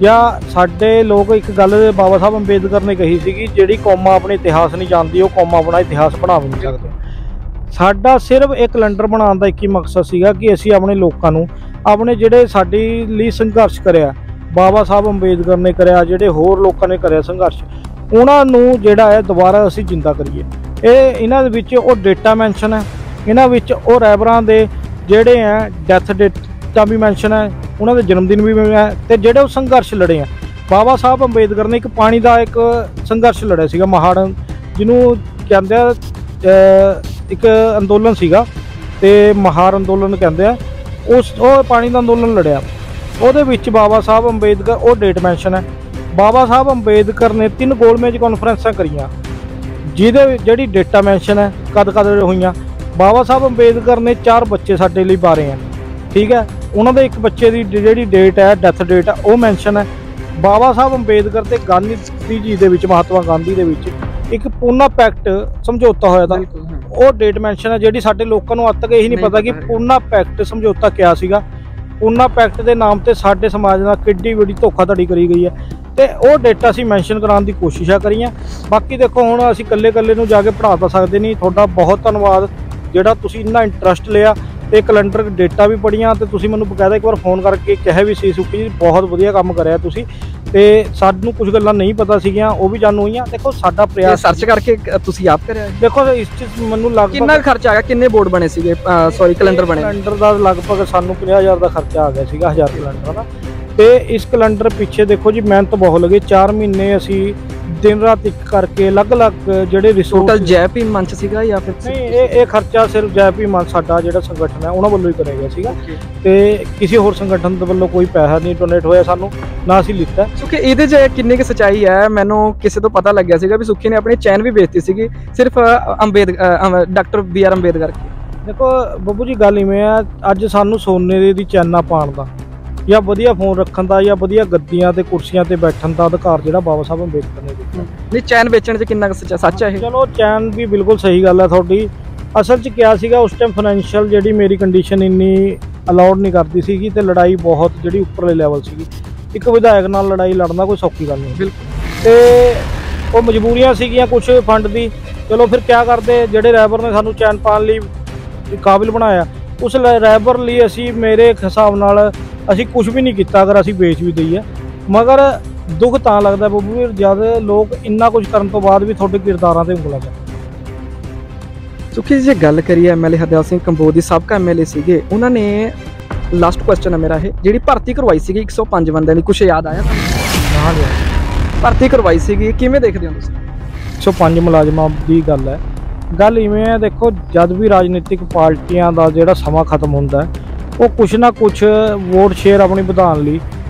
ਜਾਂ ਸਾਡੇ ਲੋਕ ਇੱਕ ਗੱਲ ਬਾਬਾ ਸਾਹਿਬ ਅੰਬੇਦਕਰ ਨੇ ਕਹੀ ਸੀਗੀ, ਜਿਹੜੀ ਕੌਮਾਂ ਆਪਣੇ ਇਤਿਹਾਸ ਨਹੀਂ ਜਾਣਦੀ ਉਹ ਕੌਮਾਂ ਆਪਣਾ ਇਤਿਹਾਸ ਬਣਾ ਵੀ ਨਹੀਂ ਸਕਦੇ। ਸਾਡਾ ਸਿਰਫ ਇਹ ਕੈਲੰਡਰ ਬਣਾਉਣ ਦਾ ਇੱਕ ਹੀ ਮਕਸਦ ਸੀਗਾ ਕਿ ਅਸੀਂ ਆਪਣੇ ਲੋਕਾਂ ਨੂੰ, ਆਪਣੇ ਜਿਹੜੇ ਸਾਡੇ ਲਈ ਸੰਘਰਸ਼ ਕਰਿਆ ਬਾਬਾ ਸਾਹਿਬ ਅੰਬੇਦਕਰ ਨੇ ਕਰਿਆ, ਜਿਹੜੇ ਹੋਰ ਲੋਕਾਂ ਨੇ ਕਰਿਆ ਸੰਘਰਸ਼, ਉਹਨਾਂ ਨੂੰ ਜਿਹੜਾ ਹੈ ਦੁਬਾਰਾ ਅਸੀਂ ਜਿੰਦਾ ਕਰੀਏ। ਇਹਨਾਂ ਦੇ ਵਿੱਚ ਉਹ ਡੇਟਾ ਮੈਂਸ਼ਨ ਹੈ, ਇਹਨਾਂ ਵਿੱਚ ਉਹ ਰਹਿਬਰਾਂ ਦੇ ਜਿਹੜੇ ਹੈ ਡੈਥ ਡੇਟ ਦਾ ਵੀ ਮੈਂਸ਼ਨ ਹੈ, ਉਹਨਾਂ ਦੇ ਜਨਮ ਦਿਨ ਵੀ ਹੈ, ਤੇ ਜਿਹੜੇ ਉਹ ਸੰਘਰਸ਼ ਲੜੇ ਆ। ਬਾਬਾ ਸਾਹਿਬ ਅੰਬੇਦਕਰ ਨੇ ਇੱਕ ਪਾਣੀ ਦਾ ਇੱਕ ਸੰਘਰਸ਼ ਲੜਿਆ ਸੀਗਾ, ਮਹਾੜ, ਜਿਹਨੂੰ ਕਹਿੰਦੇ ਆ ਇੱਕ ਅੰਦੋਲਨ ਸੀਗਾ, ਤੇ ਮਹਾਰ ਅੰਦੋਲਨ ਕਹਿੰਦੇ ਆ। ਉਹ ਪਾਣੀ ਦਾ ਅੰਦੋਲਨ ਲੜਿਆ, ਉਹਦੇ ਵਿੱਚ ਬਾਬਾ ਸਾਹਿਬ ਅੰਬੇਦਕਰ, ਉਹ ਡੇਟ ਮੈਂਸ਼ਨ ਹੈ। ਬਾਬਾ ਸਾਹਿਬ ਅੰਬੇਦਕਰ ਨੇ 3 ਗੋਲਮੇਜ ਕਾਨਫਰੰਸਾਂ ਕਰੀਆਂ, ਜਿਹਦੇ ਜਿਹੜੀ ਡੇਟਾ ਮੈਂਸ਼ਨ ਹੈ ਕਦ ਹੋਈਆਂ। ਬਾਬਾ ਸਾਹਿਬ ਅੰਬੇਦਕਰ ਨੇ 4 ਬੱਚੇ ਸਾਡੇ ਲਈ ਬਾਰੇ ਆ, ਠੀਕ ਹੈ। ਉਹਨਾਂ ਦੇ ਇੱਕ ਬੱਚੇ ਦੀ ਜਿਹੜੀ ਡੇਟ ਹੈ, ਡੈਥ ਡੇਟ ਹੈ, ਉਹ ਮੈਂਸ਼ਨ ਹੈ। ਬਾਬਾ ਸਾਹਿਬ ਅੰਬੇਦਕਰ ਤੇ ਗਾਂਧੀ ਜੀ ਦੇ ਵਿੱਚ, ਮਹਾਤਮਾ ਗਾਂਧੀ ਦੇ ਵਿੱਚ ਇੱਕ ਪੂਨਾ ਪੈਕਟ ਸਮਝੌਤਾ ਹੋਇਆ ਤਾਂ ਉਹ ਡੇਟ ਮੈਂਸ਼ਨ ਹੈ, ਜਿਹੜੀ ਸਾਡੇ ਲੋਕਾਂ ਨੂੰ ਅੱਜ ਤੱਕ ਇਹੀ ਨਹੀਂ ਪਤਾ ਕਿ ਪੂਨਾ ਪੈਕਟ ਸਮਝੌਤਾ ਕਿਆ ਸੀਗਾ। ਪੂਨਾ ਪੈਕਟ ਦੇ ਨਾਮ ਤੇ ਸਾਡੇ ਸਮਾਜ ਨਾਲ ਕਿੱਡੀ ਵੱਡੀ ਧੋਖਾਧੜੀ ਕਰੀ ਗਈ ਹੈ, ਤੇ ਉਹ ਡੇਟਾ ਅਸੀਂ ਮੈਂਸ਼ਨ ਕਰਾਉਣ ਦੀ ਕੋਸ਼ਿਸ਼ਾਂ ਕਰੀਆਂ। ਬਾਕੀ ਦੇਖੋ, ਹੁਣ ਅਸੀਂ ਇਕੱਲੇ ਨੂੰ ਜਾ ਕੇ ਪੜ੍ਹਾ ਤਾਂ ਸਕਦੇ ਨਹੀਂ। ਤੁਹਾਡਾ ਬਹੁਤ ਧੰਨਵਾਦ ਜਿਹੜਾ ਤੁਸੀਂ ਇੰਨਾ ਇੰਟਰਸਟ ਲਿਆ ਤੇ ਕੈਲੰਡਰ ਡੇਟਾ ਵੀ ਪੜ੍ਹੀਆਂ, ਤੇ ਤੁਸੀਂ ਮੈਨੂੰ ਬਕਾਇਦਾ ਇੱਕ ਵਾਰ ਫੋਨ ਕਰਕੇ ਕਿਹਾ ਵੀ ਸੀ ਸੁਖੀ ਜੀ ਬਹੁਤ ਵਧੀਆ ਕੰਮ ਕਰਿਆ ਤੁਸੀਂ, ਤੇ ਸਾਨੂੰ ਕੁਝ ਗੱਲਾਂ ਨਹੀਂ ਪਤਾ ਸੀਗੀਆਂ ਉਹ ਵੀ ਜਾਣੂ ਹੋਈਆਂ। ਦੇਖੋ, ਸਾਡਾ ਪ੍ਰਯਾਸ ਸਰਚ ਕਰਕੇ ਤੁਸੀਂ ਆਪ ਕਰਿਆ? ਦੇਖੋ, ਇਸ 'ਚ ਮੈਨੂੰ ਲਗਭਗ ਕਿੰਨਾ ਖਰਚਾ ਆ ਗਿਆ? ਕਿੰਨੇ ਬੋਰਡ ਬਣੇ ਸੀਗੇ, ਸੌਰੀ ਕੈਲੰਡਰ ਬਣੇ? ਕੈਲੰਡਰ ਦਾ ਲਗਭਗ ਸਾਨੂੰ 50,000 ਦਾ ਖਰਚਾ ਆ ਗਿਆ ਸੀਗਾ, 1000 ਕੈਲੰਡਰ ਦਾ। ਤੇ ਇਸ ਕੈਲੰਡਰ ਪਿੱਛੇ ਦੇਖੋ ਜੀ ਮਿਹਨਤ ਬਹੁਤ ਲੱਗੀ। 4 ਮਹੀਨੇ ਅਸੀਂ ਦਿਨ ਰਾਤ ਇੱਕ ਕਰਕੇ ਅਲੱਗ-ਅਲੱਗ ਜਿਹੜੇ ਰਿਸੋਰਸ। ਟੋਟਲ ਜੈ ਭੀਮ ਮੰਚ ਸੀਗਾ ਜਾਂ ਫਿਰ ਨਹੀਂ? ਇਹ ਖਰਚਾ ਸਿਰਫ ਜੈ ਭੀਮ ਮੰਚ ਸਾਡਾ ਜਿਹੜਾ ਸੰਗਠਨ ਹੈ ਉਹਨਾਂ ਵੱਲੋਂ ਹੀ ਕਰਿਆ ਗਿਆ ਸੀਗਾ, ਤੇ ਕਿਸੇ ਹੋਰ ਸੰਗਠਨ ਦੇ ਵੱਲੋਂ ਕੋਈ ਪੈਸਾ ਨਹੀਂ ਡੋਨੇਟ ਹੋਇਆ ਸਾਨੂੰ, ਨਾ ਅਸੀਂ ਲਿੱਤਾ। ਸੁਖੀ, ਇਹਦੇ 'ਚ ਕਿੰਨੀ ਕੁ ਸੱਚਾਈ ਹੈ? ਮੈਨੂੰ ਕਿਸੇ ਤੋਂ ਪਤਾ ਲੱਗਿਆ ਸੀਗਾ ਵੀ ਸੁਖੀ ਨੇ ਆਪਣੀ ਚੈਨ ਵੀ ਵੇਚਤੀ ਸੀਗੀ ਸਿਰਫ ਡਾਕਟਰ BR ਅੰਬੇਦਕਰ ਕਰਕੇ। ਦੇਖੋ ਬੱਬੂ ਜੀ, ਗੱਲ ਇਵੇਂ ਆ, ਅੱਜ ਸਾਨੂੰ ਸੋਨੇ ਦੀ ਚੈਨਾ ਪਾਉਣ ਦਾ ਜਾਂ ਵਧੀਆ ਫੋਨ ਰੱਖਣ ਦਾ ਜਾਂ ਵਧੀਆ ਗੱਦੀਆਂ ਤੇ ਕੁਰਸੀਆਂ ਤੇ ਬੈਠਣ ਦਾ ਅਧਿਕਾਰ ਜਿਹੜਾ ਬਾਬਾ ਸਾਹਿਬ ਅੰਬੇਦਕਰ ਨੇ ਦਿੱਤਾ। ਨਹੀਂ ਚੈਨ ਵੇਚਣ 'ਚ ਕਿੰਨਾ ਕੁ ਸੱਚ ਹੈ ਇਹ? ਚਲੋ ਚੈਨ ਵੀ ਬਿਲਕੁਲ ਸਹੀ ਗੱਲ ਹੈ ਤੁਹਾਡੀ। ਅਸਲ 'ਚ ਕਿਹਾ ਸੀਗਾ ਉਸ ਟਾਈਮ ਫਾਈਨੈਂਸ਼ੀਅਲ ਜਿਹੜੀ ਮੇਰੀ ਕੰਡੀਸ਼ਨ ਇੰਨੀ ਅਲਾਉਡ ਨਹੀਂ ਕਰਦੀ ਸੀਗੀ ਤੇ ਲੜਾਈ ਬਹੁਤ ਜਿਹੜੀ ਉੱਪਰਲੇ ਲੈਵਲ ਸੀਗੀ। ਇੱਕ ਵਿਧਾਇਕ ਨਾਲ ਲੜਾਈ ਲੜਨਾ ਕੋਈ ਸੌਖੀ ਗੱਲ ਨਹੀਂ। ਬਿਲਕੁਲ। ਤੇ ਉਹ ਮਜਬੂਰੀਆਂ ਸੀਗੀਆਂ ਕੁਝ ਫੰਡ ਦੀ। ਚਲੋ ਫਿਰ ਕਿਆ ਕਰਦੇ, ਜਿਹੜੇ ਰੈਬਰ ਨੇ ਸਾਨੂੰ ਚੈਨ ਪਾਉਣ ਲਈ ਕਾਬਿਲ ਬਣਾਇਆ, ਉਸ ਰੈਬਰ ਲਈ ਅਸੀਂ ਮੇਰੇ ਹਿਸਾਬ ਨਾਲ ਅਸੀਂ ਕੁਝ ਵੀ ਨਹੀਂ ਕੀਤਾ ਅਗਰ ਅਸੀਂ ਵੇਚ ਵੀ ਦਈਏ। ਮਗਰ ਦੁੱਖ ਤਾਂ ਲੱਗਦਾ ਬੱਬੂ ਵੀਰ ਜਦ ਲੋਕ ਇੰਨਾ ਕੁਝ ਕਰਨ ਤੋਂ ਬਾਅਦ ਵੀ ਤੁਹਾਡੇ ਕਿਰਦਾਰਾਂ ਤੇ ਉਂਗਲਾਂ ਕਰਦੇ। ਸੁਖੀ ਜੀ ਜੇ ਗੱਲ ਕਰੀਏ ਐਮਐਲਏ ਹਰਦਿਆਲ ਸਿੰਘ ਕੰਬੋਜ ਦੀ, ਸਾਬਕਾ ਐਮਐਲਏ ਸੀਗੇ, ਉਹਨਾਂ ਨੇ ਲਾਸਟ ਕੁਐਸਚਨ ਹੈ ਮੇਰਾ ਇਹ, ਜਿਹੜੀ ਭਰਤੀ ਕਰਵਾਈ ਸੀਗੀ 105 ਬੰਦਿਆਂ ਦੀ, ਕੁਛ ਯਾਦ ਆਇਆ ਤੁਹਾਨੂੰ? ਭਰਤੀ ਕਰਵਾਈ ਸੀਗੀ, ਕਿਵੇਂ ਦੇਖਦੇ ਹੋ ਤੁਸੀਂ? 105 ਮੁਲਾਜ਼ਮਾਂ ਦੀ ਗੱਲ ਹੈ। ਗੱਲ ਇਵੇਂ ਹੈ, ਦੇਖੋ ਜਦ ਵੀ ਰਾਜਨੀਤਿਕ ਪਾਰਟੀਆਂ ਦਾ ਜਿਹੜਾ ਸਮਾਂ ਖਤਮ ਹੁੰਦਾ ਹੈ, ਉਹ ਕੁਛ ਨਾ ਕੁਛ ਵੋਟ ਸ਼ੇਅਰ ਆਪਣੀ ਵਧਾਉਣ ਲਈ,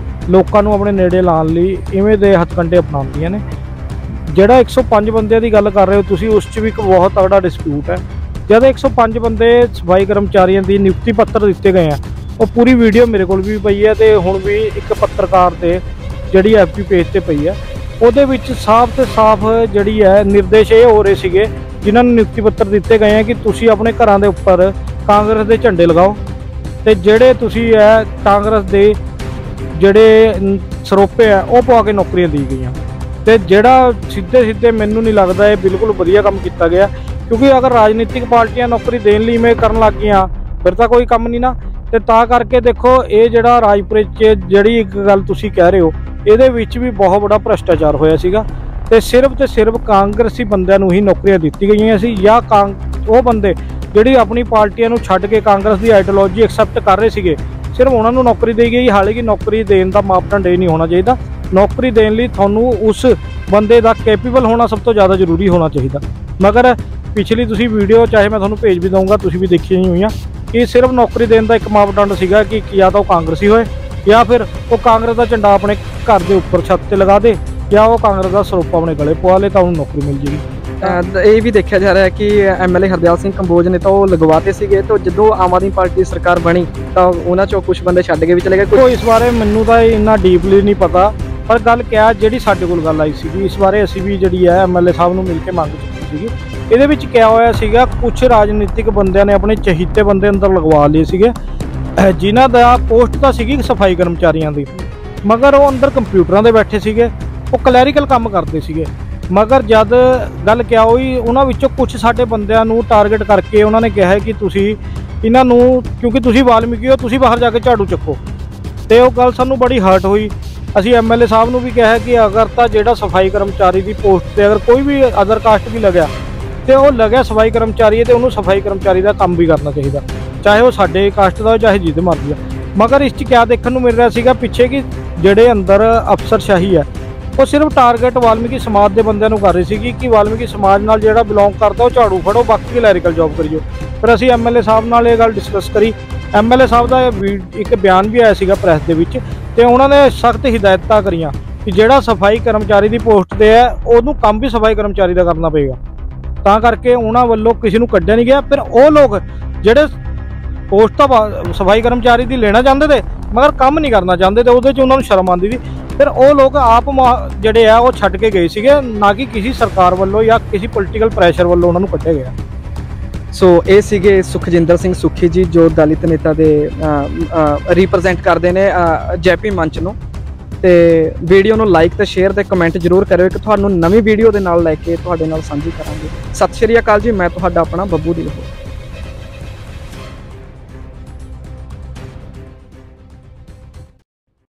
ਲੋਕਾਂ ਨੂੰ ਆਪਣੇ ਨੇੜੇ ਲਾਉਣ ਲਈ ਇਵੇਂ ਦੇ ਹੱਥਕੰਡੇ ਅਪਣਾਉਂਦੀਆਂ ਨੇ। ਜਿਹੜਾ 105 ਬੰਦਿਆਂ ਦੀ ਗੱਲ ਕਰ ਰਹੇ ਹੋ ਤੁਸੀਂ, ਉਸ 'ਚ ਵੀ ਇੱਕ ਬਹੁਤ ਤਗੜਾ ਡਿਸਪਿਊਟ ਹੈ। ਜਦ 105 ਬੰਦੇ ਸਫਾਈ ਕਰਮਚਾਰੀਆਂ ਦੀ ਨਿਯੁਕਤੀ ਪੱਤਰ ਦਿੱਤੇ ਗਏ ਆ, ਉਹ ਪੂਰੀ ਵੀਡੀਓ ਮੇਰੇ ਕੋਲ ਵੀ ਪਈ ਹੈ ਤੇ ਹੁਣ ਵੀ ਇੱਕ ਪੱਤਰਕਾਰ ਤੇ ਜਿਹੜੀ ਐਫਪੀ ਪੇਜ ਤੇ ਪਈ ਹੈ, ਉਹਦੇ ਵਿੱਚ ਸਾਫ਼ ਤੇ ਸਾਫ਼ ਜਿਹੜੀ ਹੈ ਨਿਰਦੇਸ਼ ਇਹ ਹੋ ਰਹੇ ਸੀਗੇ ਜਿਨ੍ਹਾਂ ਨੂੰ ਨਿਯੁਕਤੀ ਪੱਤਰ ਦਿੱਤੇ ਗਏ ਆ ਕਿ ਤੁਸੀਂ ਆਪਣੇ ਘਰਾਂ ਦੇ ਉੱਪਰ ਕਾਂਗਰਸ ਦੇ ਝੰਡੇ ਲਗਾਓ ਤੇ ਜਿਹੜੇ ਤੁਸੀਂ ਹੈ ਕਾਂਗਰਸ ਦੇ ਜਿਹੜੇ ਸਰੋਪੇ ਆ ਉਹ ਪਵਾ ਕੇ ਨੌਕਰੀਆਂ ਦੀ ਗਈਆਂ। ਤੇ ਜਿਹੜਾ ਸਿੱਧੇ ਮੈਨੂੰ ਨਹੀਂ ਲੱਗਦਾ ਇਹ ਬਿਲਕੁਲ ਵਧੀਆ ਕੰਮ ਕੀਤਾ ਗਿਆ, ਕਿਉਂਕਿ ਅਗਰ ਰਾਜਨੀਤਿਕ ਪਾਰਟੀਆਂ ਨੌਕਰੀ ਦੇਣ ਲਈ ਇਵੇਂ ਕਰਨ ਲੱਗ ਗਈਆਂ ਫਿਰ ਤਾਂ ਕੋਈ ਕੰਮ ਨਹੀਂ ਨਾ। ਤੇ ਤਾਂ ਕਰਕੇ ਦੇਖੋ ਇਹ ਜਿਹੜਾ ਰਾਜਪੁਰੇ 'ਚ ਜਿਹੜੀ ਇੱਕ ਗੱਲ ਤੁਸੀਂ ਕਹਿ ਰਹੇ ਹੋ, ਇਹਦੇ ਵਿੱਚ ਵੀ ਬਹੁਤ ਬੜਾ ਭ੍ਰਿਸ਼ਟਾਚਾਰ ਹੋਇਆ ਸੀਗਾ ਤੇ ਸਿਰਫ ਕਾਂਗਰਸੀ ਬੰਦਿਆਂ ਨੂੰ ਹੀ ਨੌਕਰੀਆਂ ਦਿੱਤੀ ਗਈਆਂ ਸੀ, ਜਾਂ ਉਹ ਬੰਦੇ ਜਿਹੜੀ ਆਪਣੀ ਪਾਰਟੀਆਂ ਨੂੰ ਛੱਡ ਕੇ ਕਾਂਗਰਸ ਦੀ ਆਈਡੀਓਲੋਜੀ ਐਕਸੈਪਟ ਕਰ ਰਹੇ ਸੀਗੇ, ਸਿਰਫ ਉਹਨਾਂ ਨੂੰ ਨੌਕਰੀ ਦੇਈ ਗਈ। ਹਾਲਾਂਕਿ ਨੌਕਰੀ ਦੇਣ ਦਾ ਮਾਪਦੰਡ ਇਹ ਨਹੀਂ ਹੋਣਾ ਚਾਹੀਦਾ। ਨੌਕਰੀ ਦੇਣ ਲਈ ਤੁਹਾਨੂੰ ਉਸ ਬੰਦੇ ਦਾ ਕੈਪੇਬਲ ਹੋਣਾ ਸਭ ਤੋਂ ਜ਼ਿਆਦਾ ਜ਼ਰੂਰੀ ਹੋਣਾ ਚਾਹੀਦਾ। ਮਗਰ ਪਿਛਲੀ ਤੁਸੀਂ ਵੀਡੀਓ ਚਾਹੇ ਮੈਂ ਤੁਹਾਨੂੰ ਭੇਜ ਵੀ ਦਊਂਗਾ, ਤੁਸੀਂ ਵੀ ਦੇਖੀਆਂ ਹੀ ਹੋਈਆਂ ਕਿ ਸਿਰਫ ਨੌਕਰੀ ਦੇਣ ਦਾ ਇੱਕ ਮਾਪਦੰਡ ਸੀਗਾ ਕਿ ਜਾਂ ਤਾਂ ਉਹ ਕਾਂਗਰਸੀ ਹੋਏ ਜਾਂ ਫਿਰ ਉਹ ਕਾਂਗਰਸ ਦਾ ਝੰਡਾ ਆਪਣੇ ਘਰ ਦੇ ਉੱਪਰ ਛੱਤ ਤੇ ਲਗਾ ਦੇ ਜਾਂ ਉਹ ਕਾਂਗਰਸ ਦਾ ਸਰੋਪਾ ਆਪਣੇ ਗਲੇ ਪਵਾ ਲੇ ਤਾਂ ਉਹਨੂੰ ਨੌਕਰੀ ਮਿਲ ਜੇਗੀ। ਇਹ ਵੀ ਦੇਖਿਆ ਜਾ ਰਿਹਾ ਕਿ ਐਮਐਲਏ ਹਰਦਿਆਲ ਸਿੰਘ ਕੰਬੋਜ ਨੇ ਤਾਂ ਉਹ ਲਗਵਾਤੇ ਸੀਗੇ, ਤਾਂ ਜਦੋਂ ਆਮ ਆਦਮੀ ਪਾਰਟੀ ਦੀ ਸਰਕਾਰ ਬਣੀ ਤਾਂ ਉਹਨਾਂ ਚੋਂ ਕੁਝ ਬੰਦੇ ਛੱਡ ਕੇ ਵੀ ਚਲੇ ਗਏ। ਕੋਈ ਇਸ ਬਾਰੇ ਮੈਨੂੰ ਤਾਂ ਇੰਨਾ ਡੀਪਲੀ ਨਹੀਂ ਪਤਾ, ਪਰ ਗੱਲ ਕਿਹਾ ਜਿਹੜੀ ਸਾਡੇ ਕੋਲ ਗੱਲ ਆਈ ਸੀਗੀ ਇਸ ਬਾਰੇ ਅਸੀਂ ਵੀ ਜਿਹੜੀ ਹੈ ਐਮਐਲਏ ਸਾਹਿਬ ਨੂੰ ਮਿਲ ਕੇ ਮੰਗ ਚੁੱਕੀ ਸੀਗੀ। ਇਹਦੇ ਵਿੱਚ ਕਿਹਾ ਹੋਇਆ ਸੀਗਾ ਕੁਝ ਰਾਜਨੀਤਿਕ ਬੰਦਿਆਂ ਨੇ ਆਪਣੇ ਚਹੀਤੇ ਬੰਦੇ ਅੰਦਰ ਲਗਵਾ ਲਏ ਸੀਗੇ ਜਿਨ੍ਹਾਂ ਦਾ ਪੋਸਟ ਤਾਂ ਸੀਗੀ ਸਫਾਈ ਕਰਮਚਾਰੀਆਂ ਦੀ, ਮਗਰ ਉਹ ਅੰਦਰ ਕੰਪਿਊਟਰਾਂ ਦੇ ਬੈਠੇ ਸੀਗੇ, ਉਹ ਕਲੈਰੀਕਲ ਕੰਮ ਕਰਦੇ ਸੀਗੇ। ਮਗਰ ਜਦ ਗੱਲ ਕਿਹਾ ਹੋਈ ਉਹਨਾਂ ਵਿੱਚੋਂ ਕੁਝ ਸਾਡੇ ਬੰਦਿਆਂ ਨੂੰ ਟਾਰਗੇਟ ਕਰਕੇ ਉਹਨਾਂ ਨੇ ਕਿਹਾ ਕਿ ਤੁਸੀਂ ਇਹਨਾਂ ਨੂੰ, ਕਿਉਂਕਿ ਤੁਸੀਂ ਵਾਲਮੀਕੀ ਹੋ, ਤੁਸੀਂ ਬਾਹਰ ਜਾ ਕੇ ਝਾੜੂ ਚੱਕੋ। ਤੇ ਉਹ ਗੱਲ ਸਾਨੂੰ ਬੜੀ ਹਰਟ ਹੋਈ। ਅਸੀਂ ਐਮਐਲਏ ਸਾਹਿਬ ਨੂੰ ਵੀ ਕਿਹਾ ਕਿ ਅਗਰ ਤਾਂ ਜਿਹੜਾ ਸਫਾਈ ਕਰਮਚਾਰੀ ਦੀ ਪੋਸਟ ਤੇ ਅਗਰ ਕੋਈ ਵੀ ਅਦਰ ਕਾਸਟ ਵੀ ਲੱਗਿਆ ਤੇ ਉਹ ਲੱਗਿਆ ਸਫਾਈ ਕਰਮਚਾਰੀ ਤੇ ਉਹਨੂੰ ਸਫਾਈ ਕਰਮਚਾਰੀ ਦਾ ਕੰਮ ਵੀ ਕਰਨਾ ਚਾਹੀਦਾ, ਚਾਹੇ ਉਹ ਸਾਡੇ ਕਾਸਟ ਦਾ ਚਾਹੇ ਜਿਹਦੇ ਮਰਜ਼ੀ ਆ। ਮਗਰ ਇਸ 'ਚ ਕਿਆ ਦੇਖਣ ਨੂੰ ਮਿਲ ਰਿਹਾ ਸੀਗਾ ਪਿੱਛੇ ਕਿ ਜਿਹੜੇ ਅੰਦਰ ਅਫਸਰਸ਼ਾਹੀ ਹੈ ਉਹ ਸਿਰਫ ਟਾਰਗੇਟ ਵਾਲਮੀਕੀ ਸਮਾਜ ਦੇ ਬੰਦਿਆਂ ਨੂੰ ਕਰ ਰਹੀ ਸੀਗੀ ਕਿ ਵਾਲਮੀਕੀ ਸਮਾਜ ਨਾਲ ਜਿਹੜਾ ਬਿਲੋਂਗ ਕਰਦਾ ਉਹ ਝਾੜੂ ਫੜੋ, ਬਾਕੀ ਕਲੈਰੀਕਲ ਜੌਬ ਕਰਿਓ। ਫਿਰ ਅਸੀਂ ਐਮਐਲਏ ਸਾਹਿਬ ਨਾਲ ਇਹ ਗੱਲ ਡਿਸਕਸ ਕਰੀ। ਐਮਐਲਏ ਸਾਹਿਬ ਦਾ ਇੱਕ ਬਿਆਨ ਵੀ ਆਇਆ ਸੀਗਾ ਪ੍ਰੈਸ ਦੇ ਵਿੱਚ ਤੇ ਉਹਨਾਂ ਨੇ ਸਖਤ ਹਿਦਾਇਤਾਂ ਕਰੀਆਂ ਕਿ ਜਿਹੜਾ ਸਫਾਈ ਕਰਮਚਾਰੀ ਦੀ ਪੋਸਟ ਤੇ ਹੈ ਉਹਨੂੰ ਕੰਮ ਵੀ ਸਫਾਈ ਕਰਮਚਾਰੀ ਦਾ ਕਰਨਾ ਪਏਗਾ। ਤਾਂ ਕਰਕੇ ਉਹਨਾਂ ਵੱਲੋਂ ਕਿਸੇ ਨੂੰ ਕੱਢਿਆ ਨਹੀਂ ਗਿਆ। ਫਿਰ ਉਹ ਲੋਕ ਜਿਹੜੇ ਪੋਸਟ ਤਾਂ ਸਫਾਈ ਕਰਮਚਾਰੀ ਦੀ ਲੈਣਾ ਚਾਹੁੰਦੇ ਤੇ ਮਗਰ ਕੰਮ ਨਹੀਂ ਕਰਨਾ ਚਾਹੁੰਦੇ ਤੇ ਉਹਦੇ 'ਚ ਉਹਨਾਂ ਨੂੰ ਸ਼ਰਮ ਆਉਂਦੀ ਸੀ। ਫਿਰ ਉਹ ਲੋਕ ਆਪ ਜਿਹੜੇ ਆ ਉਹ ਛੱਡ ਕੇ ਗਏ ਸੀਗੇ, ਨਾ ਕਿ ਕਿਸੇ ਸਰਕਾਰ ਵੱਲੋਂ ਜਾਂ ਕਿਸੇ ਪੋਲੀਟੀਕਲ ਪ੍ਰੈਸ਼ਰ ਵੱਲੋਂ ਉਹਨਾਂ ਨੂੰ ਕੱਢਿਆ ਗਿਆ। ਸੋ ਇਹ ਸੀਗੇ ਸੁਖਜਿੰਦਰ ਸਿੰਘ ਸੁਖੀ ਜੀ ਜੋ ਦਲਿਤ ਨੇਤਾ ਦੇ ਰਿਪਰੈਜ਼ੈਂਟ ਕਰਦੇ ਨੇ ਜੈਪੀ ਮੰਚ ਨੂੰ। ਤੇ ਵੀਡੀਓ ਨੂੰ ਲਾਈਕ ਤੇ ਸ਼ੇਅਰ ਤੇ ਕਮੈਂਟ ਜ਼ਰੂਰ ਕਰਿਓ ਕਿ ਤੁਹਾਨੂੰ ਨਵੀਂ ਵੀਡੀਓ ਦੇ ਨਾਲ ਲੈ ਕੇ ਤੁਹਾਡੇ ਨਾਲ ਸਾਂਝੀ ਕਰਾਂਗੇ। ਸਤਿ ਸ਼੍ਰੀ ਅਕਾਲ ਜੀ, ਮੈਂ ਤੁਹਾਡਾ ਆਪਣਾ ਬੱਬੂ ਦਿਲਹੋਰ।